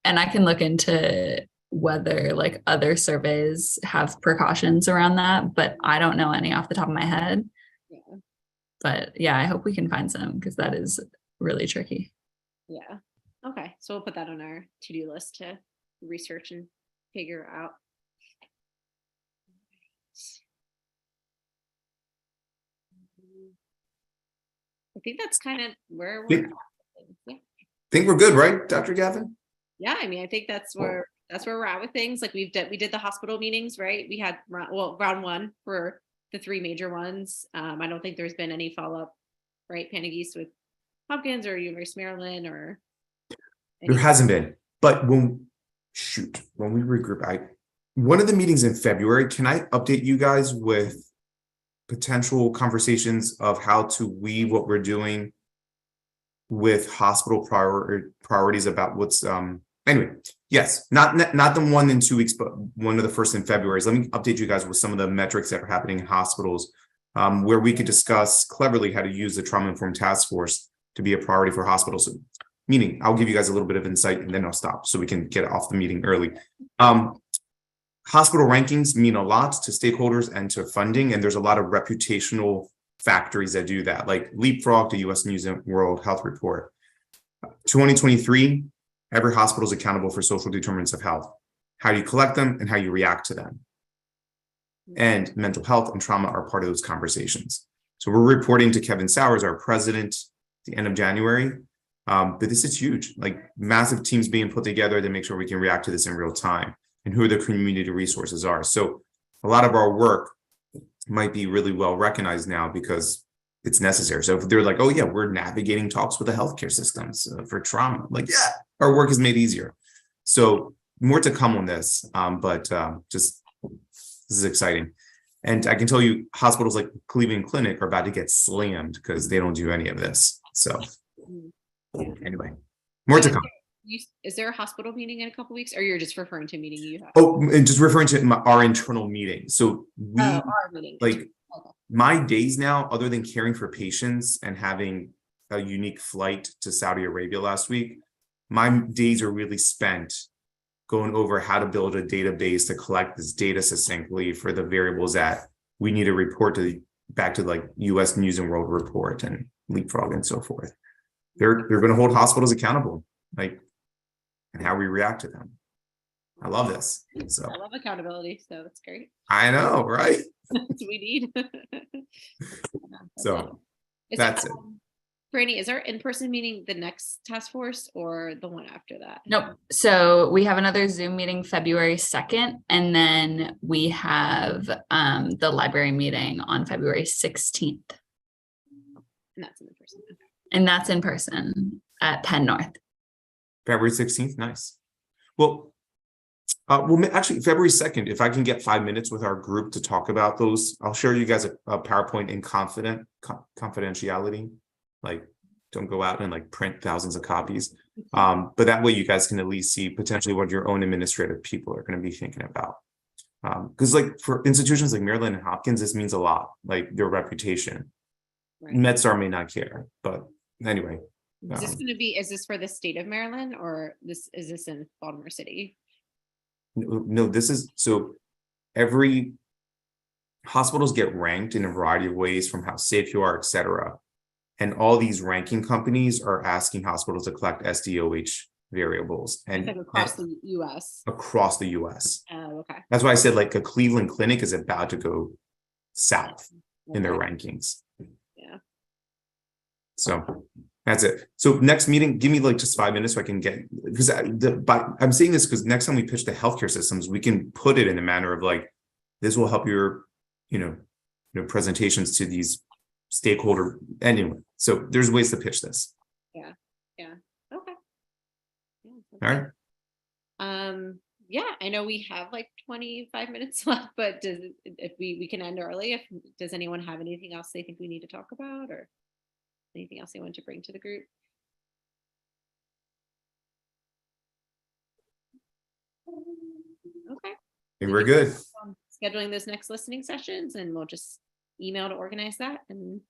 I can look into whether like other surveys have precautions around that, but I don't know any off the top of my head. Yeah. But yeah, I hope we can find some because that is really tricky. Yeah. Okay. So we'll put that on our to-do list to research and figure out. I think that's kind of where we're at. Yeah. Think we're good, right, Dr. Gavin? Yeah, I mean, I think that's where we're at with things. Like we did the hospital meetings, right? We had round one for the three major ones. I don't think there's been any follow-up, right, Panagis, with Hopkins or University of Maryland or There hasn't been, but when we regroup, one of the meetings in February, can I update you guys with potential conversations of how to weave what we're doing with hospital priorities about what's anyway, yes, not the 1 in 2 weeks, but one of the first in February. Let me update you guys with some of the metrics that are happening in hospitals, where we could discuss cleverly how to use the trauma-informed task force to be a priority for hospitals. Meaning, I'll give you guys a little bit of insight and then I'll stop so we can get off the meeting early. Hospital rankings mean a lot to stakeholders and to funding, and there's a lot of reputational factories that do that, like Leapfrog, the US News and World Health Report. 2023, every hospital is accountable for social determinants of health, how you collect them and how you react to them. And mental health and trauma are part of those conversations. So we're reporting to Kevin Sowers, our president, at the end of January. But this is huge, like massive teams being put together to make sure we can react to this in real time and who the community resources are. So a lot of our work might be really well recognized now because it's necessary. So if they're like, oh yeah, we're navigating talks with the healthcare systems for trauma, like, yeah, our work is made easier. So more to come on this, but just this is exciting. And I can tell you hospitals like Cleveland Clinic are about to get slammed because they don't do any of this. So anyway, more to come. Is there a hospital meeting in a couple weeks, or you're just referring to a meeting you have? Oh, and just referring to our internal meeting. So we our meeting. like Okay. my days now, other than caring for patients and having a unique flight to Saudi Arabia last week, my days are really spent going over how to build a database to collect this data succinctly for the variables that we need to report back to like US News and World Report and Leapfrog and so forth. They're going to hold hospitals accountable, like, and how we react to them. I love this. So I love accountability, so that's great. I know, right? That's what we need. So that's it. Franny, is our in-person meeting the next task force or the one after that? Nope. So we have another Zoom meeting February 2nd, and then we have the library meeting on February 16th. And that's in person. Okay. And that's in person at Penn North. February 16th, nice. Well, actually, February 2nd, if I can get 5 minutes with our group to talk about those, I'll share you guys a PowerPoint in confidentiality. Like, don't go out and like print thousands of copies. But that way you guys can at least see potentially what your own administrative people are going to be thinking about. Because like for institutions like Maryland and Hopkins, this means a lot, like their reputation. Right. MedStar may not care, but anyway. Is this going to be, is this for the state of Maryland or is this in Baltimore City? No, this is, so every hospitals get ranked in a variety of ways from how safe you are, et cetera. And all these ranking companies are asking hospitals to collect SDOH variables It's like and across the US. across the US. Oh, okay. That's why I said like a Cleveland Clinic is about to go south in their Okay. rankings. Yeah. So that's it. So next meeting, give me like just 5 minutes so I can get, because but I'm saying this because next time we pitch the healthcare systems, we can put it in a manner of like, this will help your, presentations to these stakeholder anyway. So there's ways to pitch this. Yeah. Yeah. Okay. Yeah, sounds All right. good. Yeah, I know we have like 25 minutes left, but if we can end early, does anyone have anything else they think we need to talk about, or anything else they want to bring to the group? Okay. And we're good. Scheduling those next listening sessions, and we'll just email to organize that, and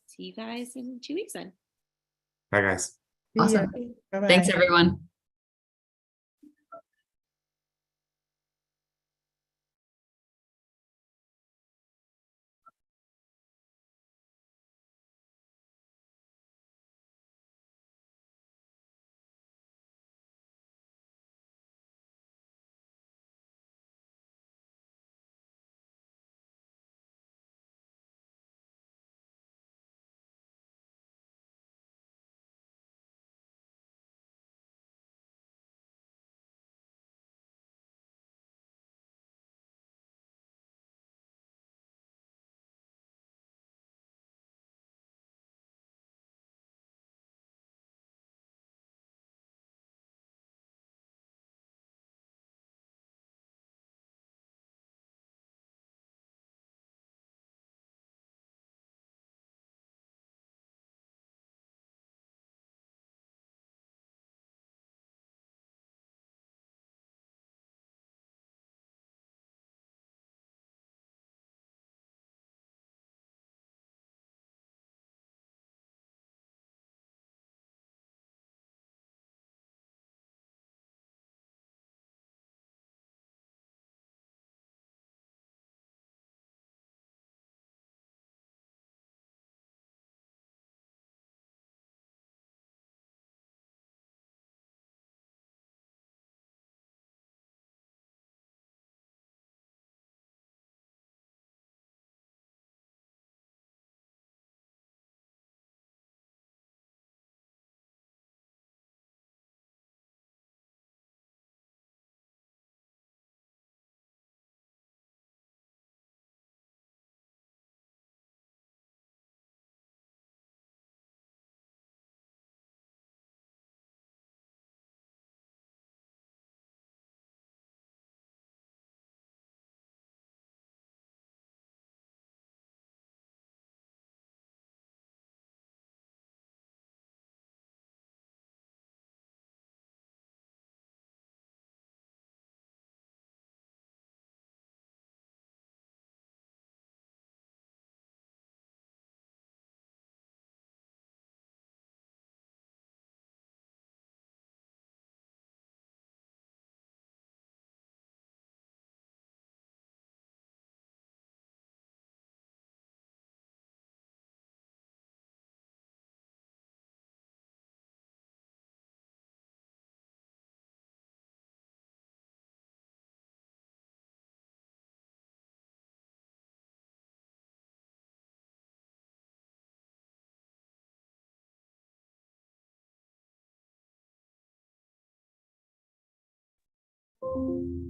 see you guys in 2 weeks then. Bye, guys. Awesome. Bye-bye. Thanks, everyone.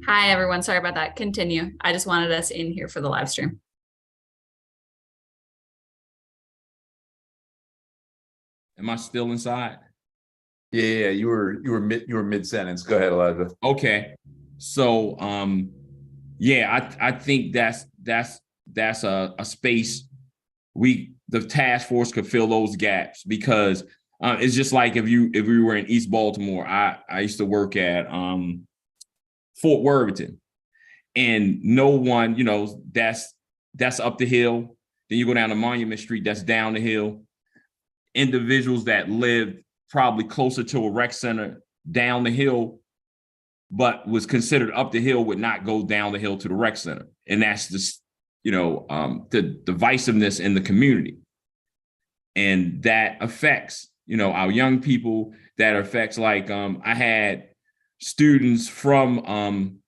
Hi, everyone. Sorry about that. Continue. I just wanted us in here for the live stream. Am I still inside? Yeah, you were mid sentence. Go ahead, Elijah. Okay. So yeah, I think that's a space the task force could fill those gaps, because it's just like if we were in East Baltimore. I used to work at Fort Worthington, and no one, that's up the hill. Then you go down to Monument Street, that's down the hill. Individuals that lived probably closer to a rec center down the hill, but was considered up the hill, would not go down the hill to the rec center. And that's just, the divisiveness in the community. and that affects, our young people. That affects, like, I had students from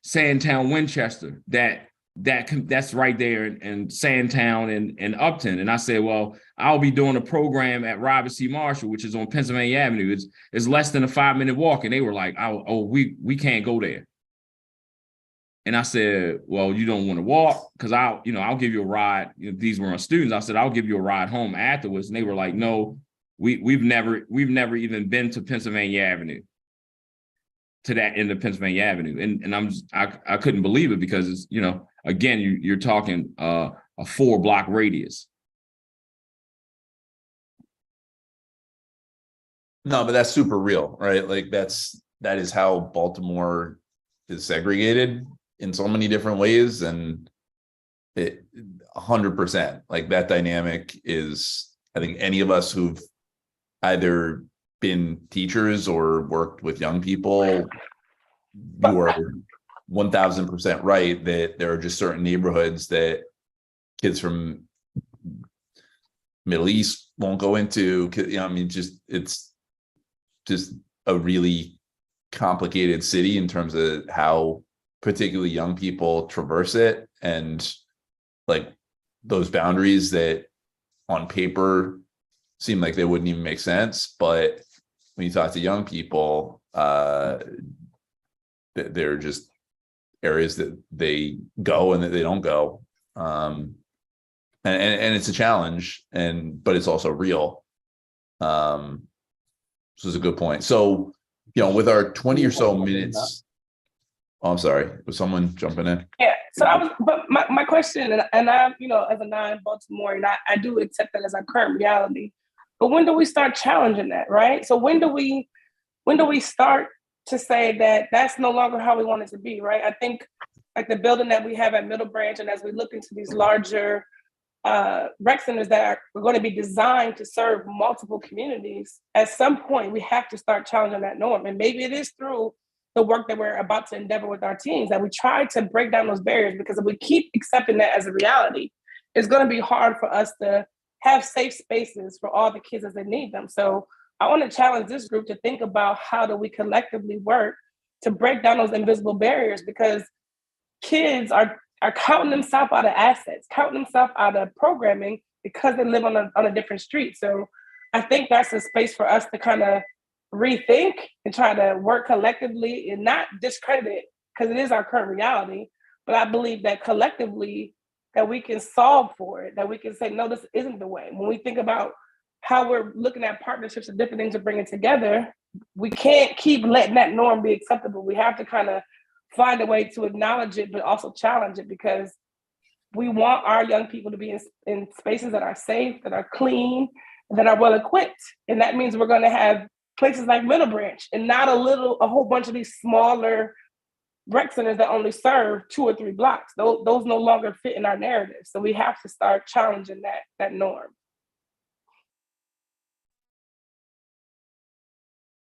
Sandtown, Winchester, that's right there in Sandtown and Upton. And I said, well, I'll be doing a program at Robert C. Marshall, which is on Pennsylvania Avenue. It's less than a 5-minute walk. And they were like, we can't go there. And I said, well, you don't want to walk? Because I'll give you a ride. These were my students. I said, I'll give you a ride home afterwards. And they were like, no, we've never even been to Pennsylvania Avenue, to that end of Pennsylvania Avenue. And I couldn't believe it, because it's, again, you're talking a 4-block radius. No, but that's super real, right? Like that is how Baltimore is segregated in so many different ways. And it 100%, like that dynamic is, I think any of us who've either been teachers or worked with young people, you are 1000% right that there are just certain neighborhoods that kids from Middle East won't go into. It's just a really complicated city in terms of how particularly young people traverse it, and like those boundaries that on paper seem like they wouldn't even make sense, but when you talk to young people, they're just areas that they go and that they don't go, and it's a challenge, but it's also real. This is a good point. So, with our 20 or so minutes. Oh, I'm sorry. Was someone jumping in? Yeah. So but my question, and I, as a non-Baltimorean, I do accept that as our current reality. But when do we start challenging that, right? So when do we start to say that that's no longer how we want it to be, right? I think like the building that we have at Middle Branch, and as we look into these larger rec centers that are going to be designed to serve multiple communities, at some point we have to start challenging that norm. And maybe it is through the work that we're about to endeavor with our teams, that we try to break down those barriers, because if we keep accepting that as a reality, it's going to be hard for us to have safe spaces for all the kids as they need them. So I want to challenge this group to think about how do we collectively work to break down those invisible barriers, because kids are counting themselves out of assets, counting themselves out of programming because they live on a different street. So I think that's a space for us to kind of rethink and try to work collectively and not discredit it, because it is our current reality. But I believe that collectively that we can solve for it, that we can say, no, this isn't the way. When we think about how we're looking at partnerships and different things to bring it together, we can't keep letting that norm be acceptable. We have to kind of find a way to acknowledge it, but also challenge it, because we want our young people to be in spaces that are safe, that are clean, that are well equipped. And that means we're going to have places like Middle Branch and not a whole bunch of these smaller rec centers that only serve 2 or 3 blocks. Those no longer fit in our narrative. So we have to start challenging that norm.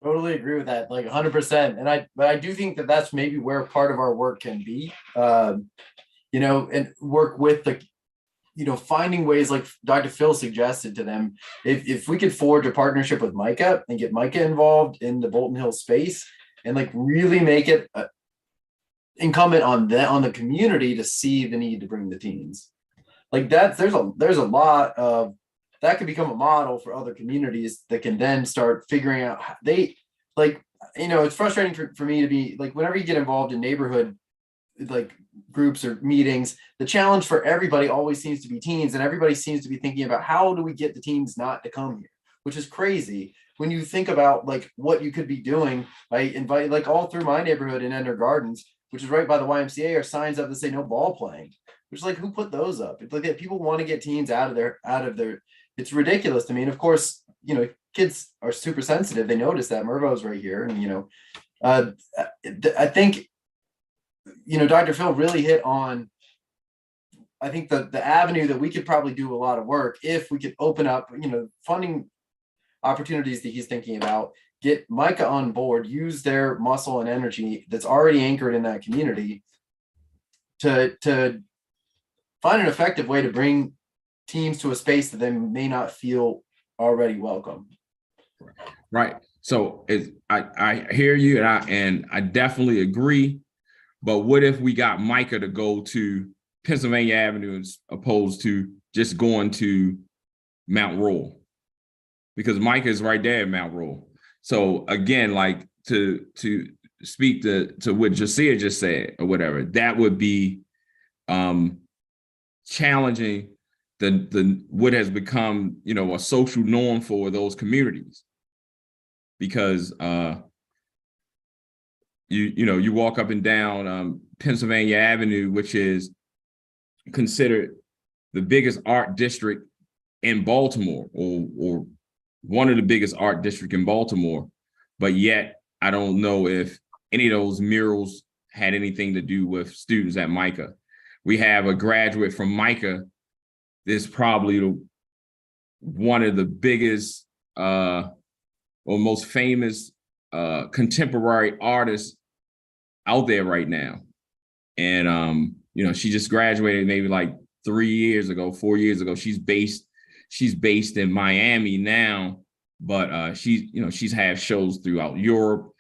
Totally agree with that, like 100%. But I do think that that's maybe where part of our work can be, and work with finding ways, like Dr. Phil suggested to them, if we could forge a partnership with Micah and get Micah involved in the Bolton Hill space, and like really make it incumbent on the community to see the need to bring the teens. Like that, there's a lot of that could become a model for other communities that can then start figuring out it's frustrating for me to be like, whenever you get involved in neighborhood like groups or meetings, the challenge for everybody always seems to be teens, and everybody seems to be thinking about how do we get the teens not to come here, which is crazy when you think about like what you could be doing by inviting, like all through my neighborhood in Ender Gardens, which is right by the YMCA, are signs up that say no ball playing, which is like, who put those up? It's like people want to get teens out of their it's ridiculous to me. And of course, kids are super sensitive. They notice that Mervo's right here. And, I think, Dr. Phil really hit on, I think the avenue that we could probably do a lot of work if we could open up, funding opportunities that he's thinking about, get Micah on board, use their muscle and energy that's already anchored in that community to find an effective way to bring teams to a space that they may not feel already welcome. Right. So I hear you, and I definitely agree. But what if we got Micah to go to Pennsylvania Avenue as opposed to just going to Mount Royal? Because Micah is right there at Mount Royal. So again, like to speak to what Josiah just said or whatever, that would be challenging the what has become, you know, a social norm for those communities. Because you walk up and down Pennsylvania Avenue, which is considered the biggest art district in Baltimore, or one of the biggest art district in Baltimore, but yet I don't know if any of those murals had anything to do with students at Micah. We have a graduate from Micah. This probably one of the biggest or most famous contemporary artists out there right now. And she just graduated maybe like 4 years ago. She's based in Miami now, but she's had shows throughout Europe.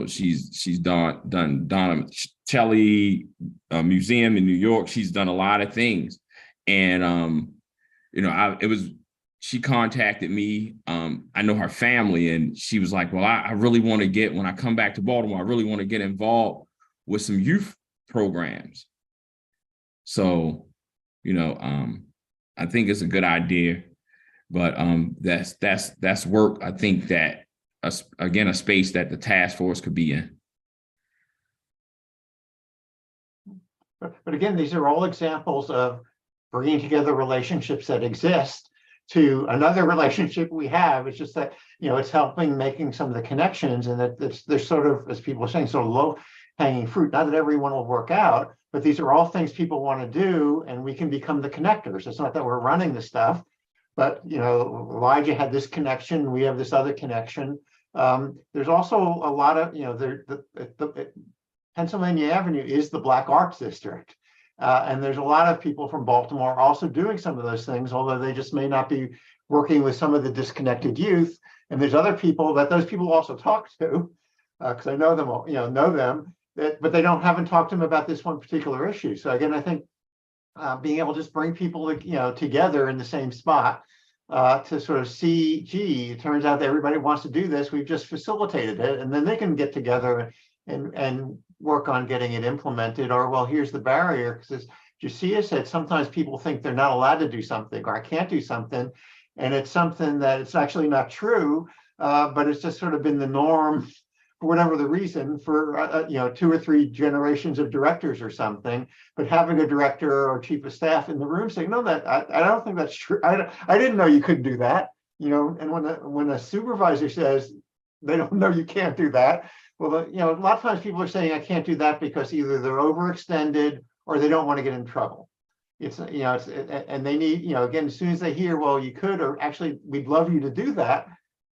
She's done Donna Celli Museum in New York. She's done a lot of things. And she contacted me. I know her family, and she was like, well, I really want to get, when I come back to Baltimore, I really want to get involved with some youth programs. So, I think it's a good idea, but that's work. I think that, again, a space that the task force could be in. But again, these are all examples of bringing together relationships that exist to another relationship we have. It's just that, it's helping making some of the connections, and that there's sort of, as people are saying, sort of low hanging fruit. Not that everyone will work out, but these are all things people want to do, and we can become the connectors. It's not that we're running the stuff, but, Elijah had this connection, we have this other connection. There's also a lot of, Pennsylvania Avenue is the Black Arts District. And there's a lot of people from Baltimore also doing some of those things, although they just may not be working with some of the disconnected youth. And there's other people that those people also talk to, because I know them, but they haven't talked to them about this one particular issue. So again, I think being able to just bring people, together in the same spot to sort of see, gee, it turns out that everybody wants to do this. We've just facilitated it, and then they can get together and work on getting it implemented. Or, well, here's the barrier, because as Josiah said, sometimes people think they're not allowed to do something, or I can't do something, and it's something that it's actually not true, but it's just sort of been the norm for whatever the reason for 2 or 3 generations of directors or something. But having a director or chief of staff in the room saying, no, that I don't think that's true. I didn't know you could do that. And when a supervisor says they don't know you can't do that, well, a lot of times people are saying I can't do that because either they're overextended or they don't want to get in trouble. And they need, again, as soon as they hear, well, you could, or actually we'd love you to do that,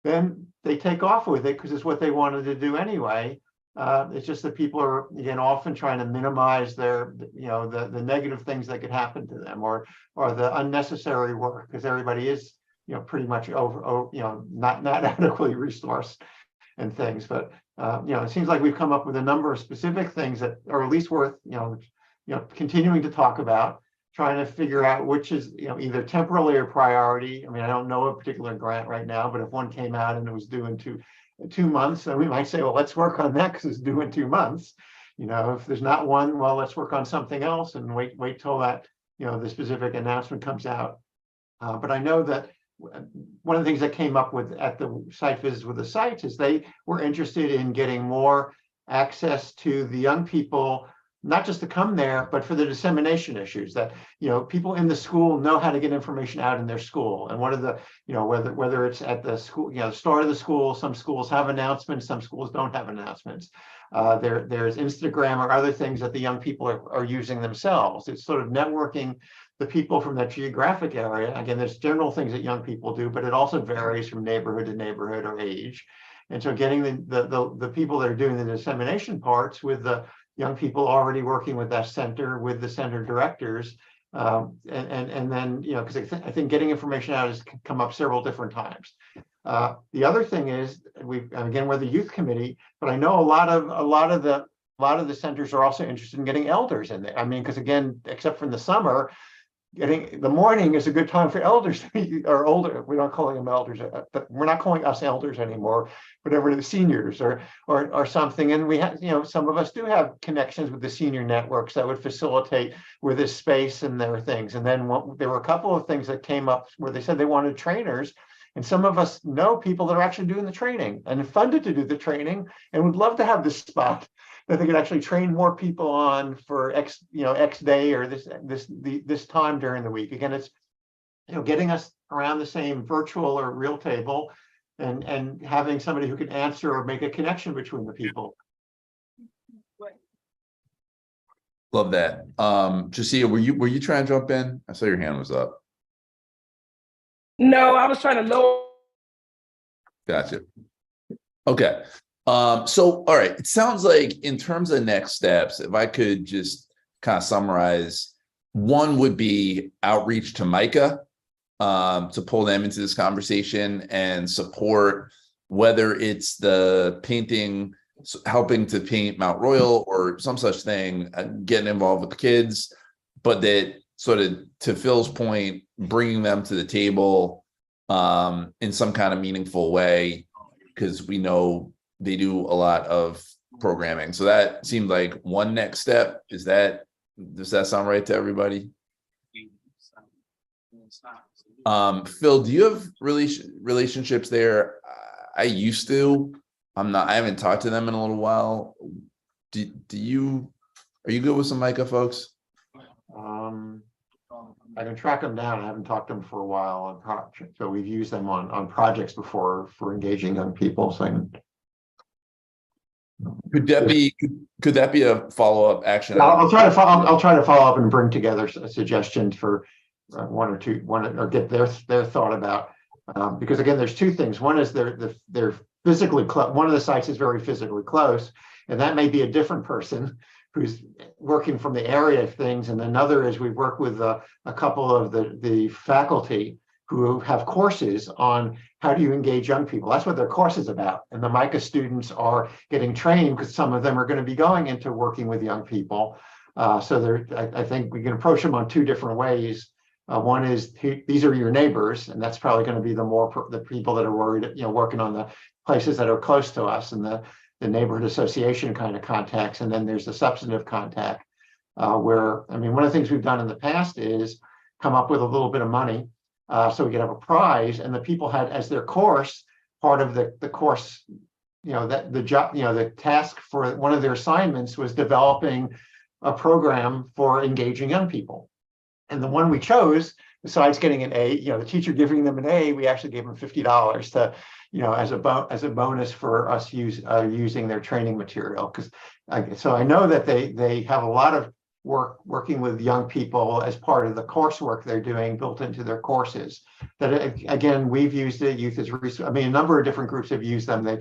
then they take off with it because it's what they wanted to do anyway. It's just that people are, again, often trying to minimize their, the negative things that could happen to them, or the unnecessary work, because everybody is, pretty much over not adequately resourced and things. But it seems like we've come up with a number of specific things that are at least worth, continuing to talk about, trying to figure out which is, either temporarily or priority. I mean, I don't know a particular grant right now, but if one came out and it was due in two months, then we might say, well, let's work on that because it's due in 2 months. If there's not one, well, let's work on something else and wait till that, the specific announcement comes out. But I know that one of the things that came up with at the site visits with the sites is they were interested in getting more access to the young people, not just to come there, but for the dissemination issues that, people in the school know how to get information out in their school. And one of the, whether it's at the school, the start of the school, some schools have announcements, some schools don't have announcements. There's Instagram or other things that the young people are using themselves. It's sort of networking the people from that geographic area. Again, there's general things that young people do, but it also varies from neighborhood to neighborhood or age. And so getting the people that are doing the dissemination parts with the young people already working with that center, with the center directors, And then, you know, because I think getting information out has come up several different times. The other thing is again, we're the youth committee, but I know a lot of the centers are also interested in getting elders in there. I mean, because again, except for in the summer, getting the morning is a good time for elders or older. We're not calling them elders, but we're not calling us elders anymore, whatever, the seniors or something. And we have, you know, some of us do have connections with the senior networks that would facilitate with this space and their things. And then there were a couple of things that came up where they said they wanted trainers. And some of us know people that are actually doing the training and funded to do the training and would love to have this spot that they could actually train more people on for X day or this time during the week. Again, it's, you know, getting us around the same virtual or real table and having somebody who can answer or make a connection between the people. Love that. Jasiah, were you trying to jump in? I saw your hand was up. No, I was trying to lower. Gotcha. Okay. So, all right. It sounds like in terms of next steps, if I could just kind of summarize, one would be outreach to MICA, to pull them into this conversation and support, whether it's the painting, helping to paint Mount Royal or some such thing, getting involved with the kids, but that sort of, to Phil's point, bringing them to the table in some kind of meaningful way, because we know they do a lot of programming. So that seemed like one next step. Does that sound right to everybody? Phil, do you have relationships there? I used to. I haven't talked to them in a little while. Are you good with some MICA folks? I can track them down. I haven't talked to them for a while on projects, so we've used them on projects before for engaging young people. So could that be a follow-up action? I'll try to follow up and bring together suggestions for one or get their thought about, because again, there's two things. One is they're physically close. One of the sites is very physically close, and that may be a different person who's working from the area of things. And another is we work with a couple of the faculty who have courses on how do you engage young people. That's what their course is about. And the MICA students are getting trained because some of them are going to be going into working with young people. So I think we can approach them on two different ways. One is these are your neighbors, and that's probably going to be the people that are worried, working on the places that are close to us and the neighborhood association kind of contacts. And then there's the substantive contact where, I mean, one of the things we've done in the past is come up with a little bit of money so we could have a prize, and the people had as their course, part of the course, the task for one of their assignments was developing a program for engaging young people. And the one we chose, besides getting an A, the teacher giving them an A, we actually gave them $50 to, as a bonus for us using their training material. So I know that they have a lot of work working with young people as part of the coursework they're doing built into their courses. That again, we've used it. Youth as research. I mean, a number of different groups have used them. I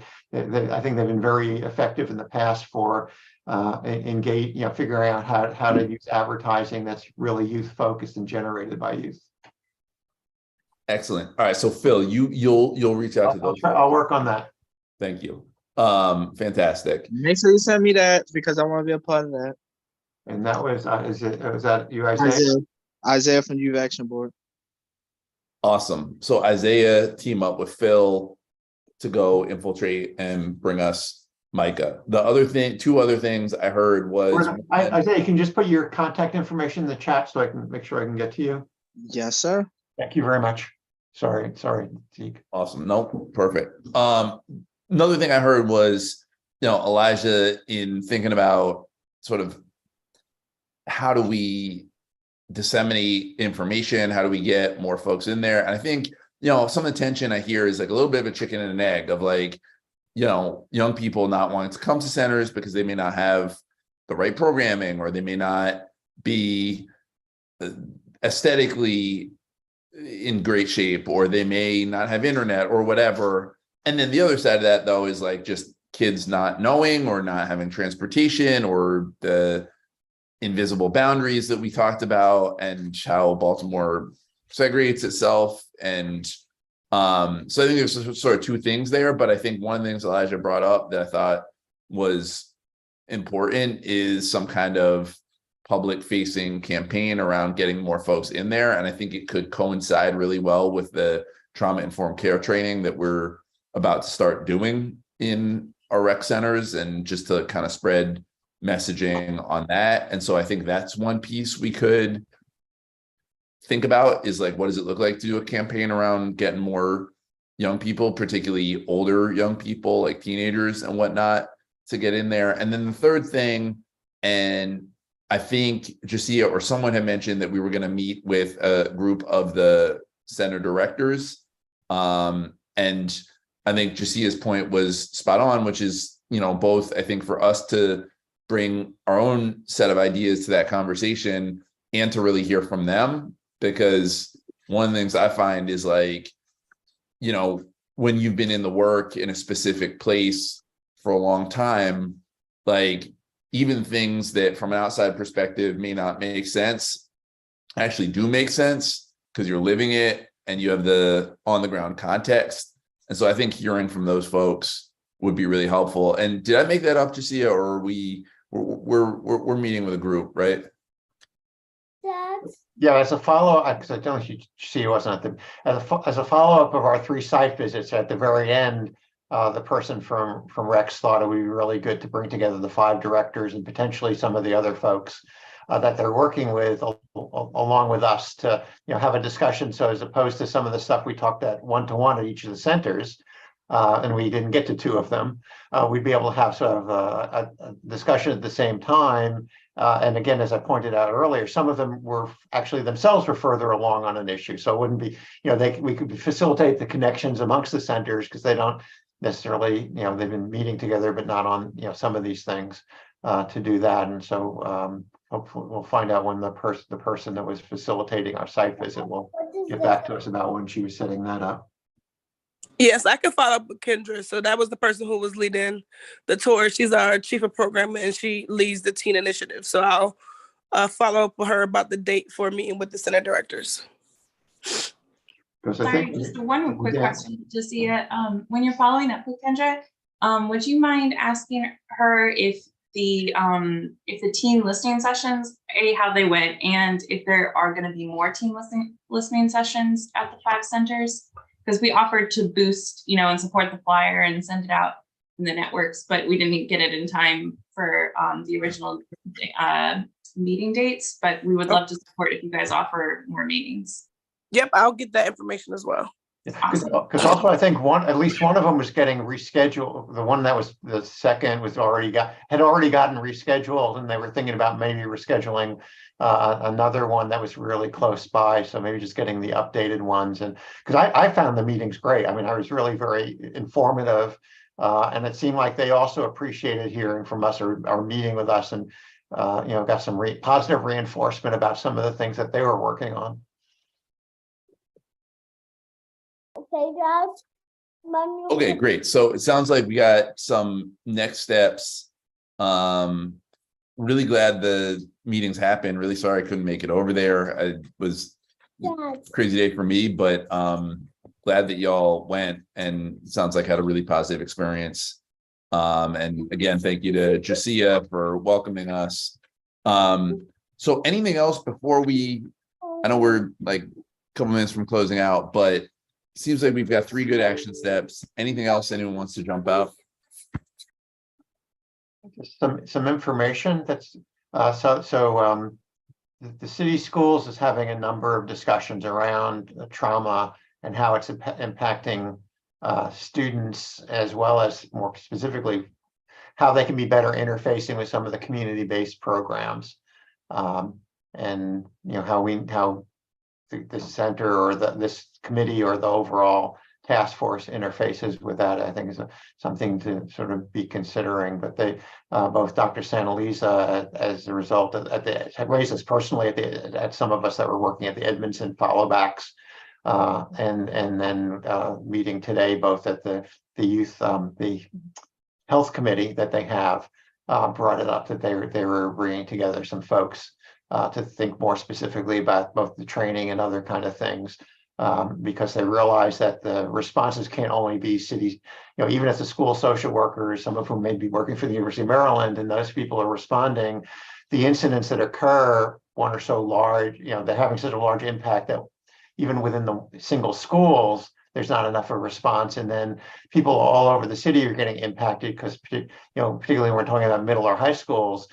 think they've been very effective in the past for figuring out how to use advertising that's really youth focused and generated by youth. Excellent. All right, so Phil, you'll reach out to those. I'll work on that. Thank you. Fantastic. Make sure you send me that because I want to be a part of that. And that was was that you, Isaiah? Isaiah from Youth Action Board. Awesome. So Isaiah team up with Phil to go infiltrate and bring us MICA. The other thing, two other things I heard was Isaiah, you can just put your contact information in the chat so I can make sure I can get to you. Yes, sir. Thank you very much. Sorry, Zeke. Awesome. Nope, perfect. Another thing I heard was, Elijah, in thinking about sort of how do we disseminate information, how do we get more folks in there? And I think, some of the tension I hear is like a little bit of a chicken and an egg of like, young people not wanting to come to centers because they may not have the right programming, or they may not be aesthetically in great shape, or they may not have internet or whatever. And then the other side of that, though, is like just kids not knowing or not having transportation, or the invisible boundaries that we talked about and how Baltimore segregates itself. And so I think there's sort of two things there, but I think one of the things Elijah brought up that I thought was important is some kind of public facing campaign around getting more folks in there. And I think it could coincide really well with the trauma informed care training that we're about to start doing in our rec centers, and just to kind of spread messaging on that. And so I think that's one piece we could think about, is like, what does it look like to do a campaign around getting more young people, particularly older young people like teenagers and whatnot, to get in there. And then the third thing, and I think Jasia or someone had mentioned that we were going to meet with a group of the center directors. And I think Jasia's point was spot on, which is, both, I think, for us to bring our own set of ideas to that conversation and to really hear from them. Because one of the things I find is like, when you've been in the work in a specific place for a long time, like even things that from an outside perspective may not make sense actually do make sense because you're living it and you have the on the ground context. And so I think hearing from those folks would be really helpful. And did I make that up, Jasia, or we're meeting with a group, right? Yeah, as a follow-up, because I don't see wasn't at the as a follow-up of our 3 site visits at the very end, the person from Rex thought it would be really good to bring together the 5 directors and potentially some of the other folks that they're working with along with us to have a discussion. So as opposed to some of the stuff we talked at one-to-one at each of the centers, and we didn't get to 2 of them, we'd be able to have sort of a discussion at the same time. And again, as I pointed out earlier, some of them were actually themselves were further along on an issue. So it wouldn't be, we could facilitate the connections amongst the centers because they don't necessarily, they've been meeting together, but not on, some of these things to do that. And so hopefully we'll find out when the person that was facilitating our site visit will get back to us about when she was setting that up. Yes, I can follow up with Kendra. So that was the person who was leading the tour. She's our chief of program and she leads the teen initiative. So I'll follow up with her about the date for a meeting with the center directors. Sorry, just one quick question, Jasia. When you're following up with Kendra, would you mind asking her if the teen listening sessions, how they went, and if there are going to be more teen listening sessions at the 5 centers? Because we offered to boost, and support the flyer and send it out in the networks, but we didn't get it in time for the original meeting dates. But we would love to support if you guys offer more meetings. Yep, I'll get that information as well. Because also I think at least one of them was getting rescheduled. The one that was the second had already gotten rescheduled, and they were thinking about maybe rescheduling another one that was really close by. So maybe just getting the updated ones. And because I found the meetings great. I mean, I was really very informative, and it seemed like they also appreciated hearing from us or meeting with us, and got some positive reinforcement about some of the things that they were working on. Okay, guys. Okay, great. So it sounds like we got some next steps. Really glad the meetings happened. Really sorry I couldn't make it over there. It was a crazy day for me, but glad that y'all went, and it sounds like had a really positive experience. And again, thank you to Jasia for welcoming us. So anything else before I know we're like a couple minutes from closing out, but seems like we've got 3 good action steps. Anything else anyone wants to jump out? Some information that's the city schools is having a number of discussions around trauma and how it's impacting students, as well as more specifically how they can be better interfacing with some of the community-based programs, and how the center or this committee or the overall task force interfaces with that. I think is something to sort of be considering. But they both Dr. Santalisa, as a result had raised us personally at some of us that were working at the Edmondson followbacks, and then meeting today both at the youth the health committee that they have, brought it up that they were bringing together some folks to think more specifically about both the training and other kind of things. Because they realize that the responses can't only be cities, even as the school social workers, some of whom may be working for the University of Maryland, and those people are responding, the incidents that occur, one, are so large, they're having such a large impact that even within the single schools, there's not enough of a response. And then people all over the city are getting impacted because, particularly when we're talking about middle or high schools,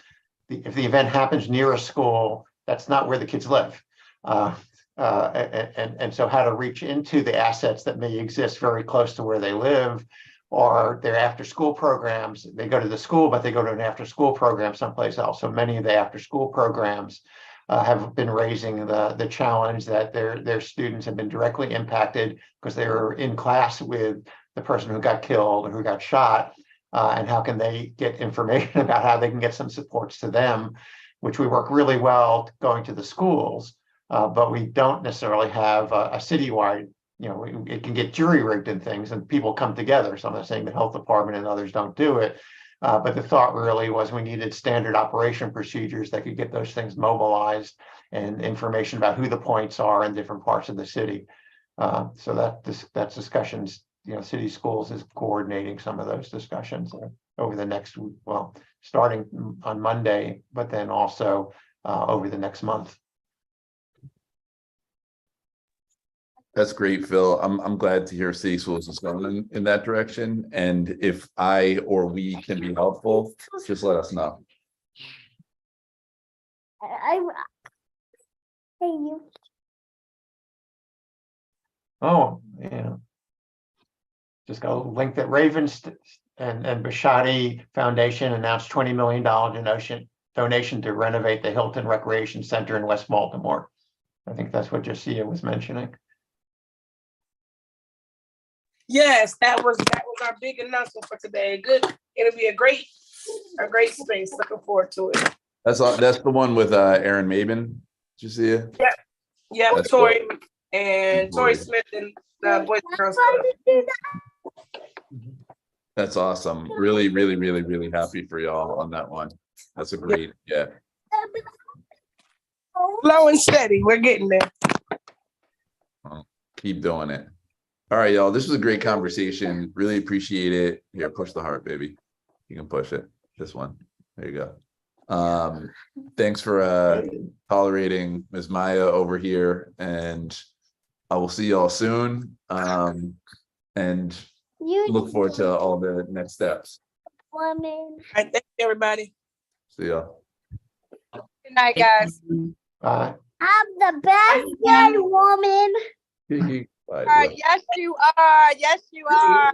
if the event happens near a school, that's not where the kids live. And so how to reach into the assets that may exist very close to where they live, or their after school programs. They go to the school, but they go to an after school program someplace else. So many of the after school programs have been raising the challenge that their students have been directly impacted because they were in class with the person who got killed or who got shot. And how can they get information about how they can get some supports to them, which we work really well going to the schools. But we don't necessarily have a citywide, it can get jury rigged and things and people come together. So I'm not saying the health department and others don't do it. But the thought really was we needed standard operation procedures that could get those things mobilized and information about who the points are in different parts of the city. So that's discussions, city schools is coordinating some of those discussions over the next, starting on Monday, but then also over the next month. That's great, Phil. I'm glad to hear City Schools is going in that direction. And if I or we can be helpful, just let us know. Hey, you. Oh, yeah. Just got a link that Ravens and Bashadi Foundation announced $20 million donation to renovate the Hilton Recreation Center in West Baltimore. I think that's what Josiah was mentioning. Yes, that was our big announcement for today. Good. It'll be a great space. Looking forward to it. That's the one with Aaron Mabin, Josiah? Yeah. Yeah, That's Tori cool. and Tori Smith and the Boys and Girls Club. That's awesome. Really, really, really, really happy for y'all on that one. That's a great, yeah. Slow and steady. We're getting there. Keep doing it. All right, y'all. This was a great conversation. Really appreciate it. Here, push the heart, baby. You can push it. This one. There you go. Thanks for tolerating Ms. Maya over here, and I will see y'all soon. And look forward to all the next steps. All right, thank you, everybody. See y'all. Good night, guys. Bye. I'm the best good woman. Bye. Yes, you are. Yes, you are.